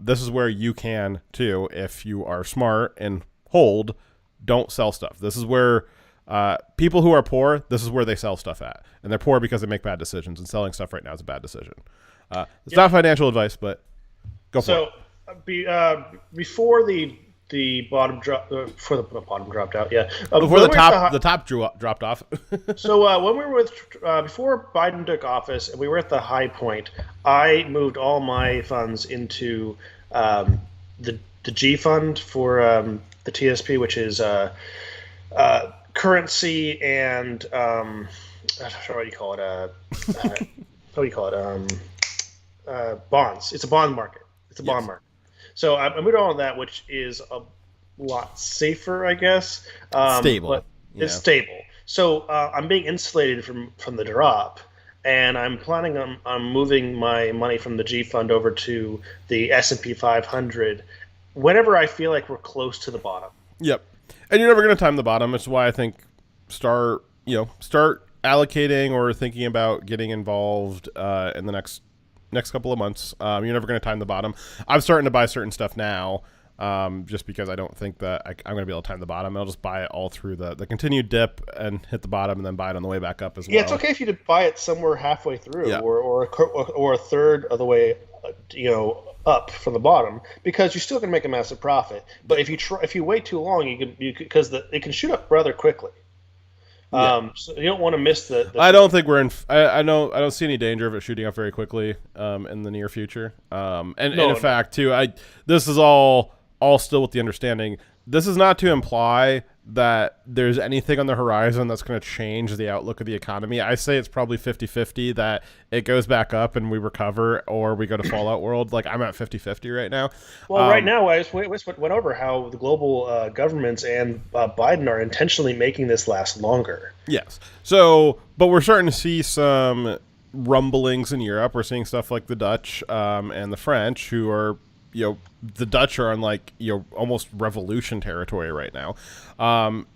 This is where you can too, if you are smart and hold, don't sell stuff. This is where people who are poor, this is where they sell stuff at. And they're poor because they make bad decisions, and selling stuff right now is a bad decision. It's not financial advice, but go for it. Before the bottom drop, before the bottom dropped out, before the top dropped off. So when we were before Biden took office and we were at the high point, I moved all my funds into the G fund for the TSP, which is currency and I don't know what you call it. Bonds. It's a bond market. Bond market. So I'm moving on that, which is a lot safer, I guess. Stable. But it's stable. So I'm being insulated from the drop, and I'm planning on moving my money from the G fund over to the S&P 500 whenever I feel like we're close to the bottom. Yep. And you're never going to time the bottom, which is why I think start allocating or thinking about getting involved in the next couple of months. You're never going to time the bottom. I'm starting to buy certain stuff now. Just because I don't think that I'm going to be able to time the bottom. I'll just buy it all through the continued dip and hit the bottom and then buy it on the way back up as well. Yeah, it's okay if you buy it somewhere halfway through or a third of the way, up from the bottom, because you're still going to make a massive profit. But if you wait too long, because it can shoot up rather quickly. So you don't want to miss the I don't think we're in. I don't see any danger of it shooting up very quickly in the near future. In fact, too, this is all still with the understanding. This is not to imply that there's anything on the horizon that's going to change the outlook of the economy. I say it's probably 50-50 that it goes back up and we recover, or we go to Fallout World. Like, I'm at 50-50 right now. Well, right now, I just went over how the global governments and Biden are intentionally making this last longer. Yes. So, but we're starting to see some rumblings in Europe. We're seeing stuff like the Dutch and the French, who are, the Dutch are on almost revolution territory right now.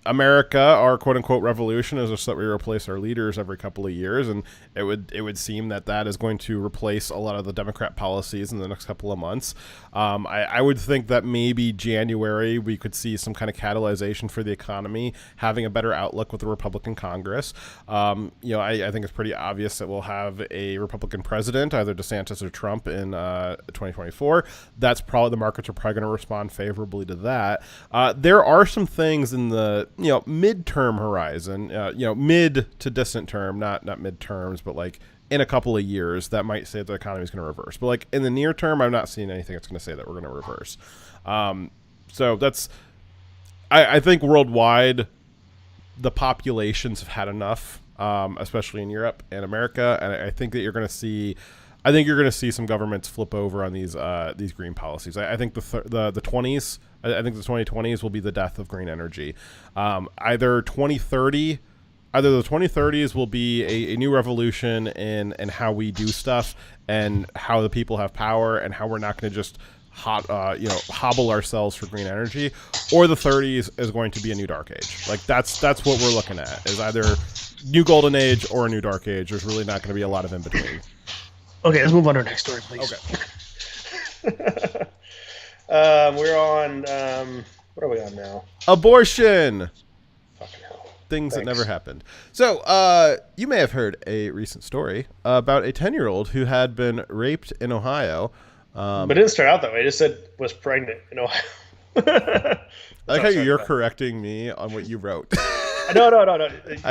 America, our quote unquote revolution, is just that we replace our leaders every couple of years, and it would seem that is going to replace a lot of the Democrat policies in the next couple of months. I would think that maybe January we could see some kind of catalyzation for the economy, having a better outlook with the Republican Congress. I think it's pretty obvious that we'll have a Republican president, either DeSantis or Trump, in 2024. That's probably, the markets are probably going to respond favorably to that. There are some things in the midterm horizon, mid to distant term, not midterms, but like in a couple of years, that might say the economy is going to reverse. But like in the near term, I'm not seeing anything that's going to say that we're going to reverse. So that's, I think worldwide, the populations have had enough, especially in Europe and America, and I think that you're going to see. I think you're going to see some governments flip over on these green policies. I think the 20s. I think the 2020s will be the death of green energy. Either the 2030s will be a new revolution in how we do stuff and how the people have power and how we're not going to just hobble ourselves for green energy, or the 30s is going to be a new dark age. Like that's what we're looking at, is either new golden age or a new dark age. There's really not going to be a lot of in between. Okay, let's move on to our next story, please. Okay. We're on, what are we on now? Abortion. Fucking hell. Things that never happened. So, you may have heard a recent story about a 10-year-old who had been raped in Ohio. But it didn't start out that way. It just said was pregnant in Ohio. I like how you're correcting me on what you wrote. No.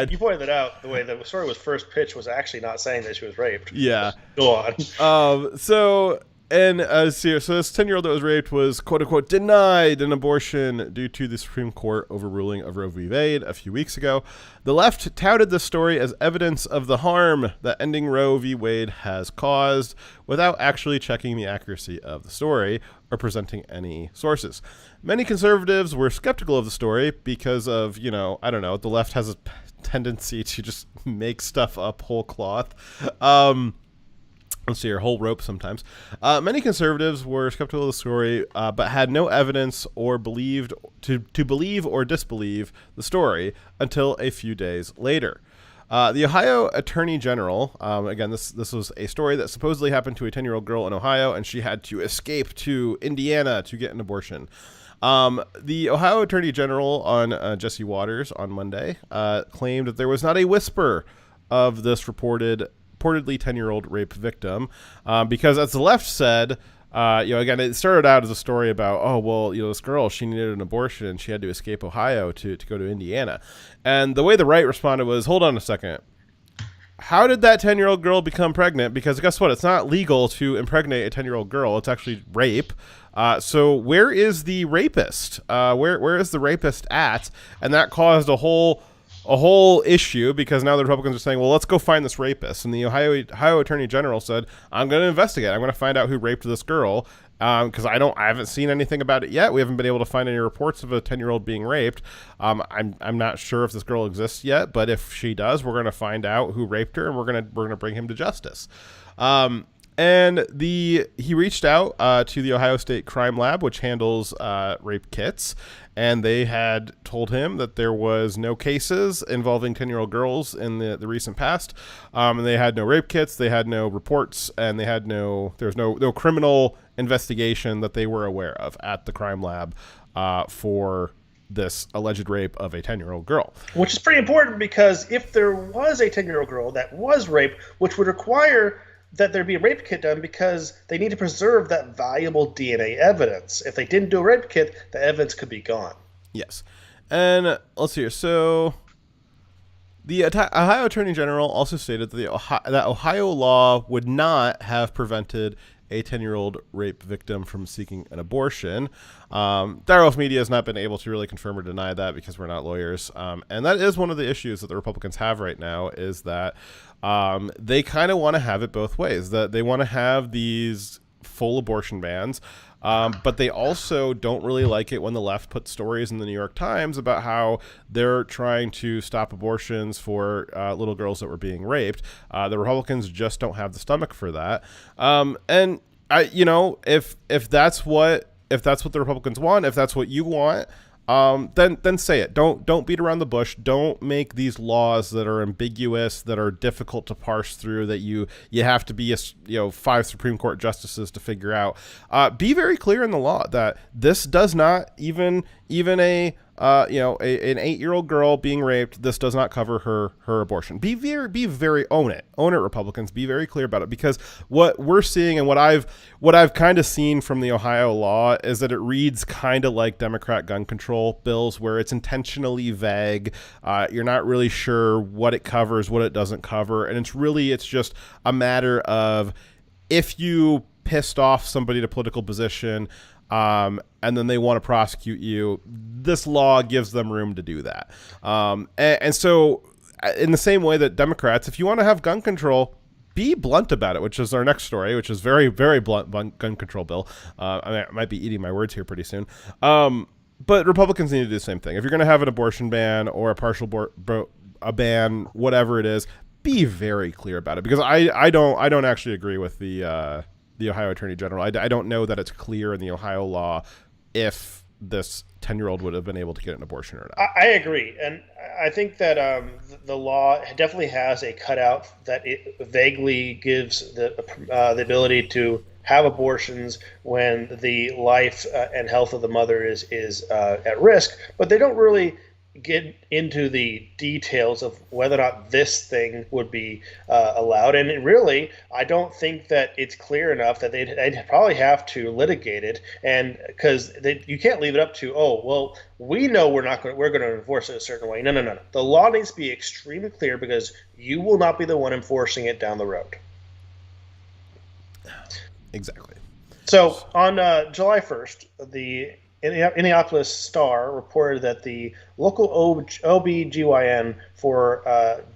You pointed it out. The way the story was first pitched was actually not saying that she was raped. Yeah. Go on. So this 10-year-old that was raped was, quote unquote, denied an abortion due to the Supreme Court overruling of Roe v. Wade a few weeks ago. The left touted this story as evidence of the harm that ending Roe v. Wade has caused, without actually checking the accuracy of the story or presenting any sources. Many conservatives were skeptical of the story because of, the left has a tendency to just make stuff up whole cloth. Let's see here, whole rope sometimes. Many conservatives were skeptical of the story, but had no evidence or believed to believe or disbelieve the story until a few days later. The Ohio Attorney General, again, this was a story that supposedly happened to a 10-year-old girl in Ohio, and she had to escape to Indiana to get an abortion. The Ohio Attorney General on Jesse Waters on Monday claimed that there was not a whisper of this reportedly 10-year-old rape victim, because, as the left said, again, it started out as a story about, this girl, she needed an abortion and she had to escape Ohio to go to Indiana. And the way the right responded was, hold on a second. how did that 10-year-old girl become pregnant? Because guess what? It's not legal to impregnate a 10-year-old girl. It's actually rape. So where is the rapist? Where is the rapist at? And that caused a whole issue, because now the Republicans are saying, well, let's go find this rapist. And the Ohio Attorney General said, I'm going to investigate. I'm going to find out who raped this girl. Because I haven't seen anything about it yet. We haven't been able to find any reports of a 10-year-old being raped. I'm not sure if this girl exists yet, but if she does, we're going to find out who raped her, and we're going to bring him to justice. And he reached out to the Ohio State Crime Lab, which handles rape kits, and they had told him that there was no cases involving 10-year-old girls in the recent past. And they had no rape kits, they had no reports, and there was no criminal investigation that they were aware of at the crime lab for this alleged rape of a 10-year-old girl. Which is pretty important, because if there was a 10-year-old girl that was raped, which would require that there be a rape kit done, because they need to preserve that valuable DNA evidence. If they didn't do a rape kit, the evidence could be gone. Yes. And let's see here. So the Ohio Attorney General also stated that that Ohio law would not have prevented a 10-year-old rape victim from seeking an abortion. Dire Wolf Media has not been able to really confirm or deny that, because we're not lawyers. And that is one of the issues that the Republicans have right now, is that they kind of want to have it both ways. That they want to have these full abortion bans, but they also don't really like it when the left puts stories in the New York Times about how they're trying to stop abortions for little girls that were being raped. The Republicans just don't have the stomach for that. And if that's what the Republicans want, if that's what you want, then say it. Don't beat around the bush. Don't make these laws that are ambiguous, that are difficult to parse through, that you have to be 5 Supreme Court justices to figure out. Be very clear in the law that this does not even an 8-year-old girl being raped, this does not cover her abortion. Be very own it, Republicans. Be very clear about it, because what we're seeing and what I've kind of seen from the Ohio law is that it reads kind of like Democrat gun control bills, where it's intentionally vague. You're not really sure what it covers, what it doesn't cover, and it's just a matter of, if you pissed off somebody to political position, and then they want to prosecute you, this law gives them room to do that. And so in the same way that Democrats, if you want to have gun control, be blunt about it, which is our next story, which is very, very blunt gun control bill. I might be eating my words here pretty soon. But Republicans need to do the same thing. If you're going to have an abortion ban or a partial a ban, whatever it is, be very clear about it, because I don't actually agree with the Ohio Attorney General. I don't know that it's clear in the Ohio law if this 10-year-old would have been able to get an abortion or not. I agree. And I think that the law definitely has a cutout that it vaguely gives the ability to have abortions when the life and health of the mother is at risk, but they don't really get into the details of whether or not this thing would be allowed. And really, I don't think that it's clear enough that they'd probably have to litigate it, and because you can't leave it up to, oh, well, we know we're going to enforce it a certain way. No. The law needs to be extremely clear, because you will not be the one enforcing it down the road. Exactly. So on July 1st, the Indianapolis Star reported that the local OBGYN for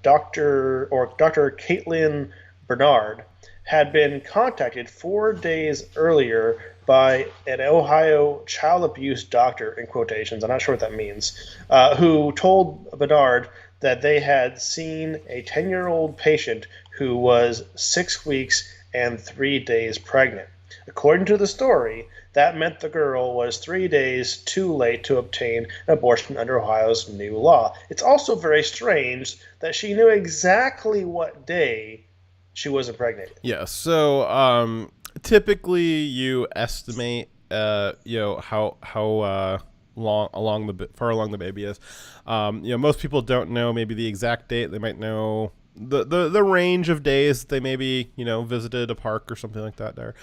Dr. Caitlin Bernard had been contacted 4 days earlier by an Ohio child abuse doctor, in quotations, I'm not sure what that means, who told Bernard that they had seen a 10-year-old patient who was 6 weeks and 3 days pregnant. According to the story, that meant the girl was 3 days too late to obtain an abortion under Ohio's new law. It's also very strange that she knew exactly what day she was impregnated. Yeah, so typically you estimate how far along the baby is. Most people don't know maybe the exact date. They might know the range of days they maybe visited a park or something like that there.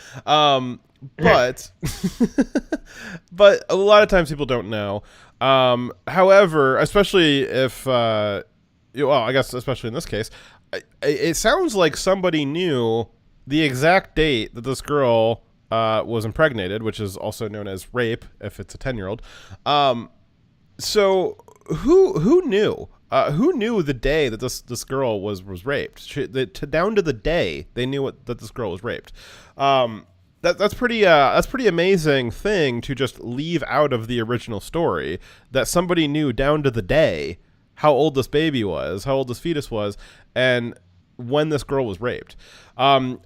But but a lot of times people don't know. However, especially if I guess especially in this case, it sounds like somebody knew the exact date that this girl was impregnated, which is also known as rape if it's a 10-year-old. So who knew? Who knew the day that this girl was raped? Down to the day they knew that this girl was raped. That's pretty amazing thing to just leave out of the original story, that somebody knew down to the day how old this baby was, how old this fetus was, and when this girl was raped.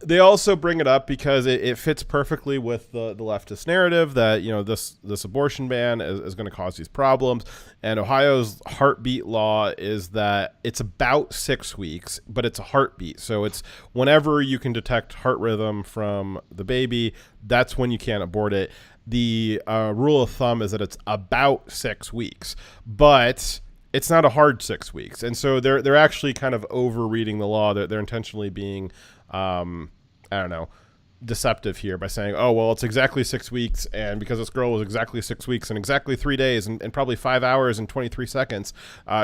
They also bring it up because it fits perfectly with the leftist narrative that, you know, this abortion ban is going to cause these problems. And Ohio's heartbeat law is that it's about 6 weeks, but it's a heartbeat. So it's whenever you can detect heart rhythm from the baby, that's when you can't abort it. The rule of thumb is that it's about 6 weeks, but it's not a hard 6 weeks. And so they're actually kind of overreading the law. They're intentionally being, deceptive here by saying, oh, well, it's exactly 6 weeks. And because this girl was exactly 6 weeks and exactly 3 days and probably 5 hours and 23 seconds,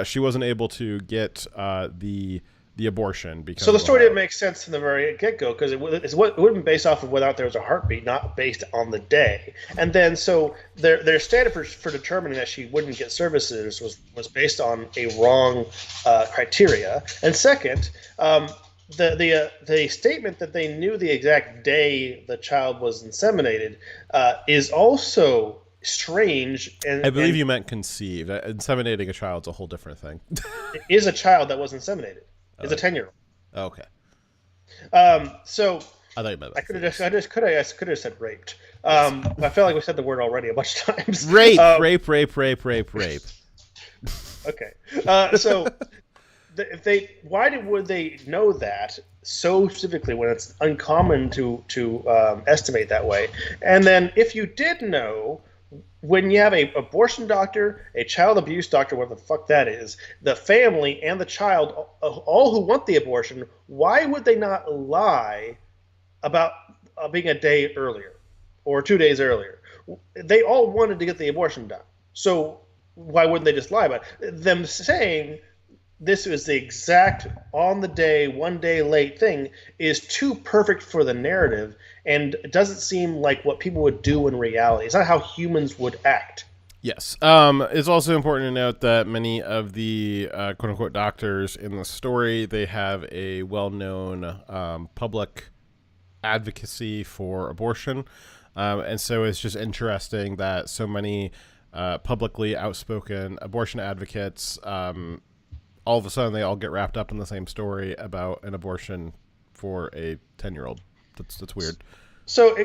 she wasn't able to get the abortion. Because so the story didn't make sense from the very get-go, because it would have been based off of whether there was a heartbeat, not based on the day. And then so their standard for determining that she wouldn't get services was based on a wrong criteria. And second, the statement that they knew the exact day the child was inseminated is also strange. And I believe you meant conceived. Inseminating a child's a whole different thing. It is a child that was inseminated. It's a 10-year-old. Oh, okay. So I thought you meant I could have said raped. I feel like we said the word already a bunch of times. Rape. Okay. So would they know that so specifically when it's uncommon to estimate that way? And then if you did know, when you have a abortion doctor, a child abuse doctor, whatever the fuck that is, the family and the child, all who want the abortion, why would they not lie about being a day earlier or 2 days earlier? They all wanted to get the abortion done. So why wouldn't they just lie about it? Them saying this is the exact on the day, 1 day late thing is too perfect for the narrative, and it doesn't seem like what people would do in reality. It's not how humans would act. Yes. It's also important to note that many of the quote-unquote doctors in the story, they have a well-known public advocacy for abortion. And so it's just interesting that so many publicly outspoken abortion advocates, all of a sudden they all get wrapped up in the same story about an abortion for a 10-year-old. That's weird. So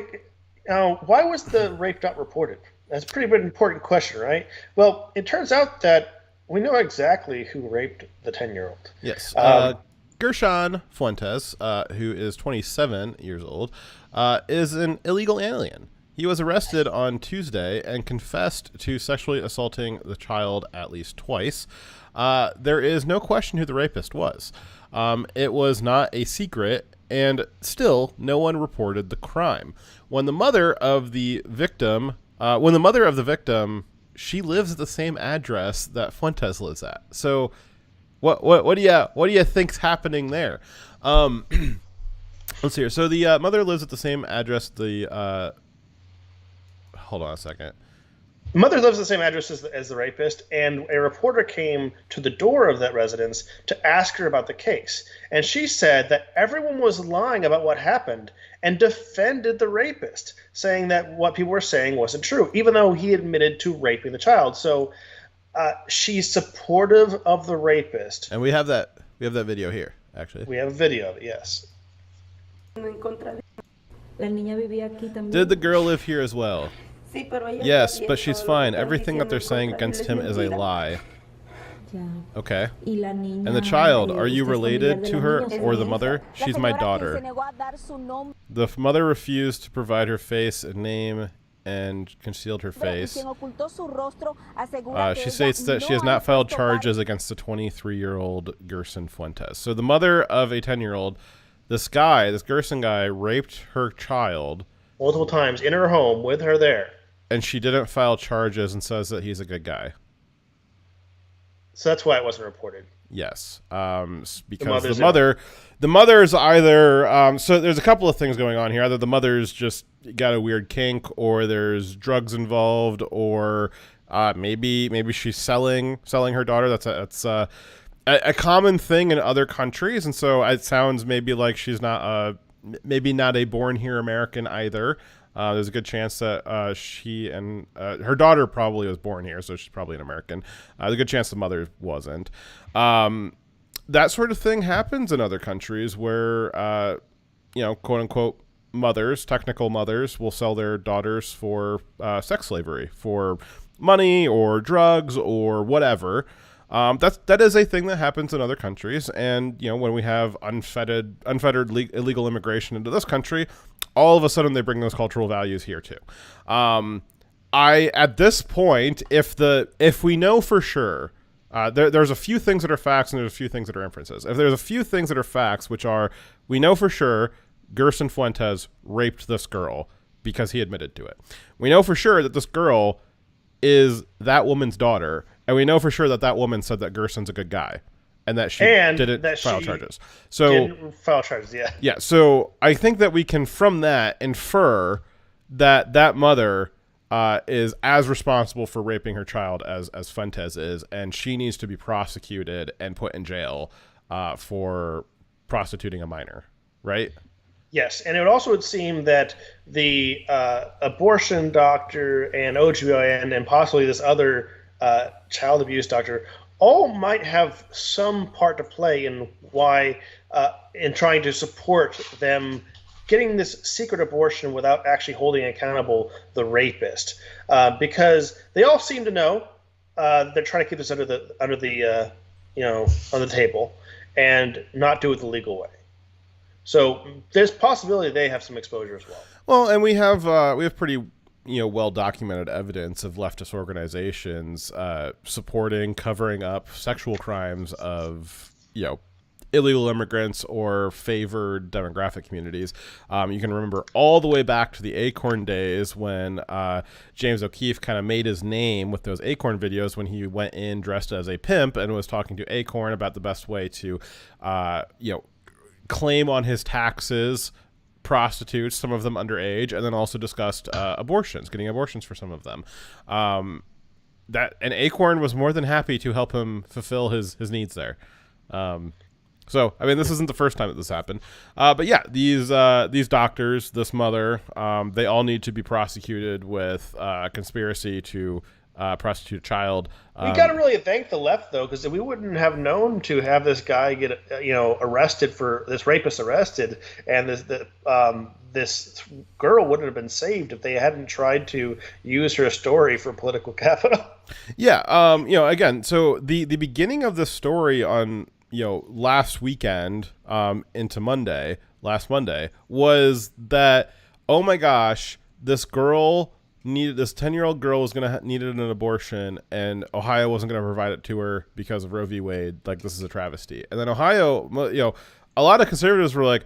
why was the rape not reported? That's a pretty important question, right? Well, it turns out that we know exactly who raped the 10-year-old. Yes. Gershon Fuentes, who is 27 years old, is an illegal alien. He was arrested on Tuesday and confessed to sexually assaulting the child at least twice. There is no question who the rapist was. It was not a secret, and still no one reported the crime. When the mother of the victim, she lives at the same address that Fuentes lives at. So, what do you think's happening there? Let's see here. So the mother lives at the same address. Hold on a second. The mother lives at the same address as the rapist, and a reporter came to the door of that residence to ask her about the case. And she said that everyone was lying about what happened and defended the rapist, saying that what people were saying wasn't true, even though he admitted to raping the child. So she's supportive of the rapist. And we have that video here, actually. We have a video of it, yes. Did the girl live here as well? Yes, but she's fine. Everything that they're saying against him is a lie. Okay. And the child, are you related to her or the mother? She's my daughter. The mother refused to provide her face and name and concealed her face. She states that she has not filed charges against the 23-year-old Gerson Fuentes. So the mother of a 10-year-old, this Gerson guy, raped her child multiple times in her home with her there. And she didn't file charges and says that he's a good guy. So that's why it wasn't reported. Yes, because the mother's either so there's a couple of things going on here. Either the mother's just got a weird kink, or there's drugs involved, or maybe she's selling her daughter. That's a common thing in other countries, and so it sounds maybe like she's not a born here American either. There's a good chance that she and her daughter probably was born here, so she's probably an American. There's a good chance the mother wasn't. That sort of thing happens in other countries where, quote unquote mothers, technical mothers, will sell their daughters for sex slavery, for money or drugs or whatever. That is a thing that happens in other countries, and when we have unfettered illegal immigration into this country, all of a sudden they bring those cultural values here too. At this point, if we know for sure, there's a few things that are facts and there's a few things that are inferences. If there's a few things that are facts, which are, we know for sure Gerson Fuentes raped this girl because he admitted to it. We know for sure that this girl is that woman's daughter, and we know for sure that that woman said that Gerson's a good guy and that she didn't file charges. Yeah. So I think that we can, from that, infer that that mother is as responsible for raping her child as Fuentes is, and she needs to be prosecuted and put in jail for prostituting a minor, right? Yes, and it also would seem that the abortion doctor and OBGYN and possibly this other child abuse doctor all might have some part to play in why, in trying to support them getting this secret abortion without actually holding accountable the rapist, because they all seem to know they're trying to keep this under the on the table and not do it the legal way. So there's possibility they have some exposure as well. Well, and we have pretty well documented evidence of leftist organizations supporting, covering up sexual crimes of illegal immigrants or favored demographic communities. You can remember all the way back to the Acorn days when James O'Keefe kind of made his name with those Acorn videos when he went in dressed as a pimp and was talking to Acorn about the best way to claim on his taxes prostitutes, some of them underage, and then also discussed getting abortions for some of them. And Acorn was more than happy to help him fulfill his needs there. So, I mean, this isn't the first time that this happened. But yeah, these doctors, this mother, they all need to be prosecuted with conspiracy to prostitute a child. We got to really thank the left, though, because we wouldn't have known to have this guy get, arrested for this rapist arrested, and this girl wouldn't have been saved if they hadn't tried to use her story for political capital. Yeah. Again, so the beginning of this story on last weekend into last Monday was that, oh my gosh, this 10-year-old girl needed an abortion, and Ohio wasn't going to provide it to her because of Roe v. Wade. Like, this is a travesty. And then Ohio, a lot of conservatives were like,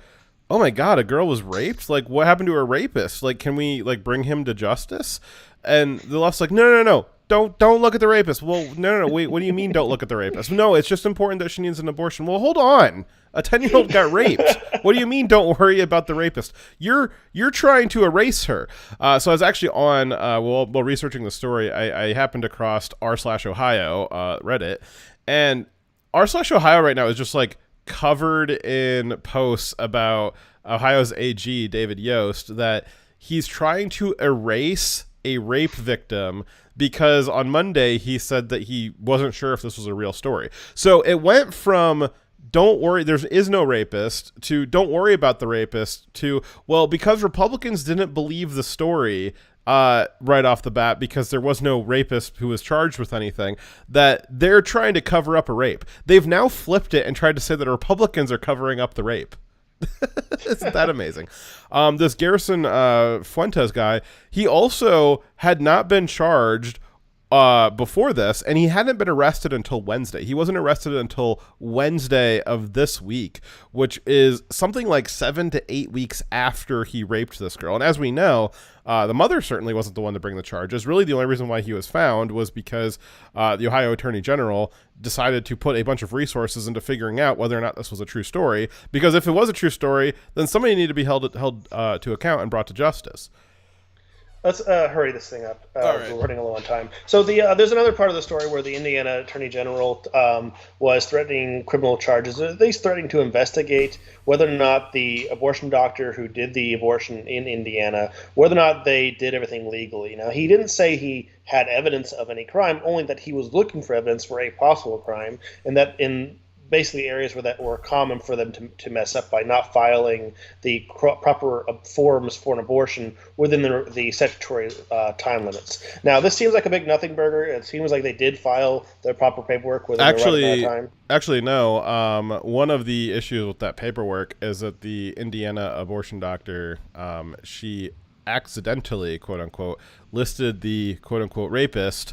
oh my God, a girl was raped? Like, what happened to a rapist? Like, can we bring him to justice? And the left's like, no. Don't look at the rapist. Well, no. Wait, what do you mean don't look at the rapist? No, it's just important that she needs an abortion. Well, hold on. A 10-year-old got raped. What do you mean don't worry about the rapist? You're trying to erase her. So I was actually on, while researching the story, I happened across r/Ohio Reddit, and r/Ohio right now is just covered in posts about Ohio's AG, David Yost, that he's trying to erase a rape victim because on Monday he said that he wasn't sure if this was a real story. So it went from don't worry, there is no rapist, to don't worry about the rapist, to, well, because Republicans didn't believe the story right off the bat because there was no rapist who was charged with anything, that they're trying to cover up a rape. They've now flipped it and tried to say that Republicans are covering up the rape. Isn't that amazing? This Gerson Fuentes guy, he also had not been charged before this, and he hadn't been arrested until Wednesday. He wasn't arrested until Wednesday of this week, which is something like 7 to 8 weeks after he raped this girl. And as we know, the mother certainly wasn't the one to bring the charges. Really, the only reason why he was found was because the Ohio Attorney General decided to put a bunch of resources into figuring out whether or not this was a true story. Because if it was a true story, then somebody needed to be held to account and brought to justice. Let's hurry this thing up. We're running low on time. So there's another part of the story where the Indiana Attorney General was threatening criminal charges, at least threatening to investigate whether or not the abortion doctor who did the abortion in Indiana, whether or not they did everything legally. Now, he didn't say he had evidence of any crime, only that he was looking for evidence for a possible crime, and that in basically areas where that were common for them to mess up by not filing the proper forms for an abortion within the statutory time limits. Now, this seems like a big nothing burger. It seems like they did file their proper paperwork within the right amount of time. Actually, no. One of the issues with that paperwork is that the Indiana abortion doctor, she accidentally, quote unquote, listed the quote unquote rapist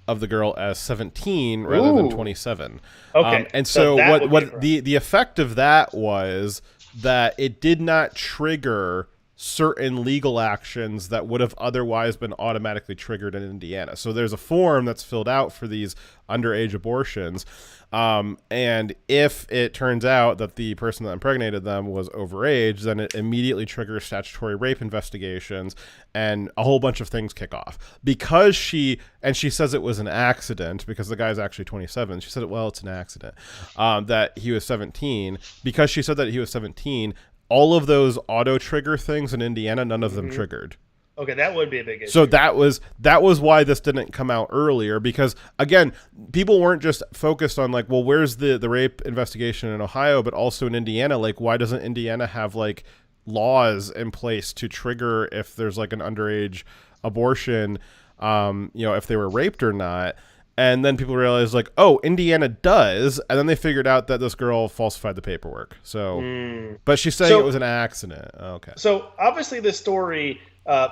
of the girl as 17 rather than 27. Okay. And so what the effect of that was that it did not trigger certain legal actions that would have otherwise been automatically triggered in Indiana. So there's a form that's filled out for these underage abortions. And if it turns out that the person that impregnated them was overage, then it immediately triggers statutory rape investigations and a whole bunch of things kick off. Because she says it was an accident, because the guy's actually 27. She said, well, it's an accident, that he was 17. Because she said that he was 17, all of those auto trigger things in Indiana, none of them triggered. Okay, that would be a big issue. So that was why this didn't come out earlier, because again, people weren't just focused on like, well, where's the rape investigation in Ohio, but also in Indiana. Like, why doesn't Indiana have like laws in place to trigger if there's like an underage abortion, if they were raped or not? And then people realized like, oh, Indiana does. And then they figured out that this girl falsified the paperwork. So, but she's saying it was an accident. Okay. So obviously this story,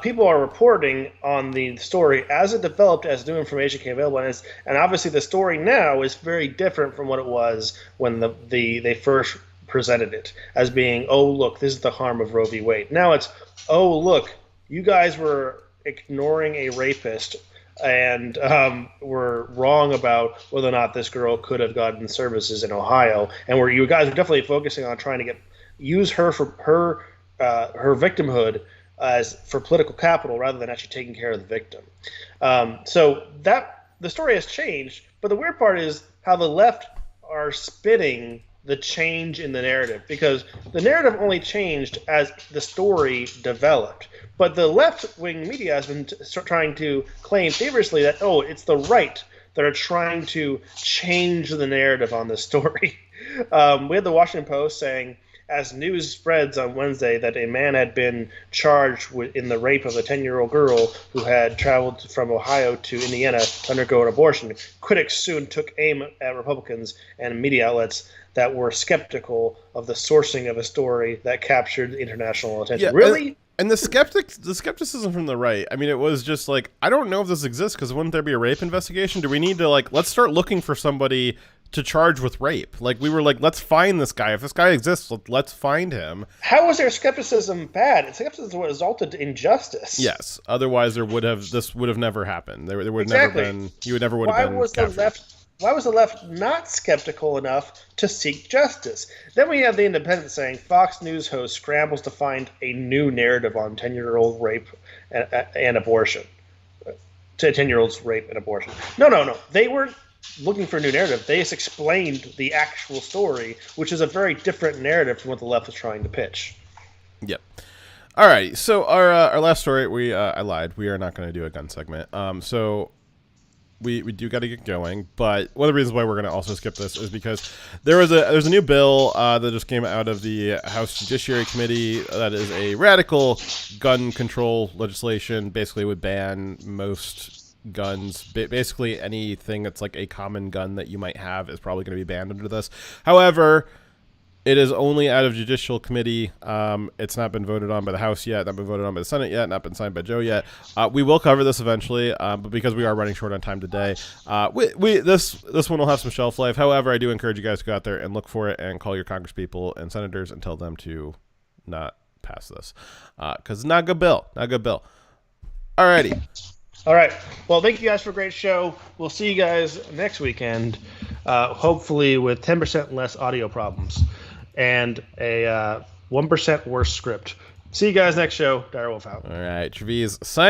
people are reporting on the story as it developed, as new information came available. And obviously the story now is very different from what it was when they first presented it as being, oh, look, this is the harm of Roe v. Wade. Now it's, oh, look, you guys were ignoring a rapist and were wrong about whether or not this girl could have gotten services in Ohio, and you guys were definitely focusing on trying to use her for her victimhood for political capital rather than actually taking care of the victim. So that the story has changed, but the weird part is how the left are spinning the change in the narrative, because the narrative only changed as the story developed. But the left-wing media has been trying to claim feverishly that, oh, it's the right that are trying to change the narrative on this story. We had the Washington Post saying, as news spreads on Wednesday that a man had been charged in the rape of a 10-year-old girl who had traveled from Ohio to Indiana to undergo an abortion, critics soon took aim at Republicans and media outlets that were skeptical of the sourcing of a story that captured international attention. Yeah, really? And the skepticism from the right, I mean, it was just like, I don't know if this exists, because wouldn't there be a rape investigation? Do we need to, like, let's start looking for somebody to charge with rape? Like, we were like, let's find this guy. If this guy exists, let's find him. How was their skepticism bad? Skepticism resulted in justice. Yes. Otherwise, this would have never happened. There would never been. You would never would have been. Why was the left not skeptical enough to seek justice? Then we have The Independent saying Fox News host scrambles to find a new narrative on 10-year-old rape and abortion. To 10-year-olds rape and abortion. No. They weren't looking for a new narrative. They just explained the actual story, which is a very different narrative from what the left is trying to pitch. Yep. All right. So our last story, I lied. We are not going to do a gun segment. So we do got to get going, but one of the reasons why we're going to also skip this is because there's a new bill that just came out of the House Judiciary Committee that is a radical gun control legislation. Basically would ban most guns. Basically anything that's like a common gun that you might have is probably going to be banned under this. However, It is only out of judicial committee. It's not been voted on by the House yet, not been voted on by the Senate yet, not been signed by Joe yet. We will cover this eventually, but because we are running short on time today, this one will have some shelf life. However, I do encourage you guys to go out there and look for it and call your congresspeople and senators and tell them to not pass this, because it's not a good bill. Not a good bill. Alrighty. All right. Well, thank you guys for a great show. We'll see you guys next weekend, hopefully with 10% less audio problems and a 1% worse script. See you guys next show. Dire Wolf out. All right. Trevize, sign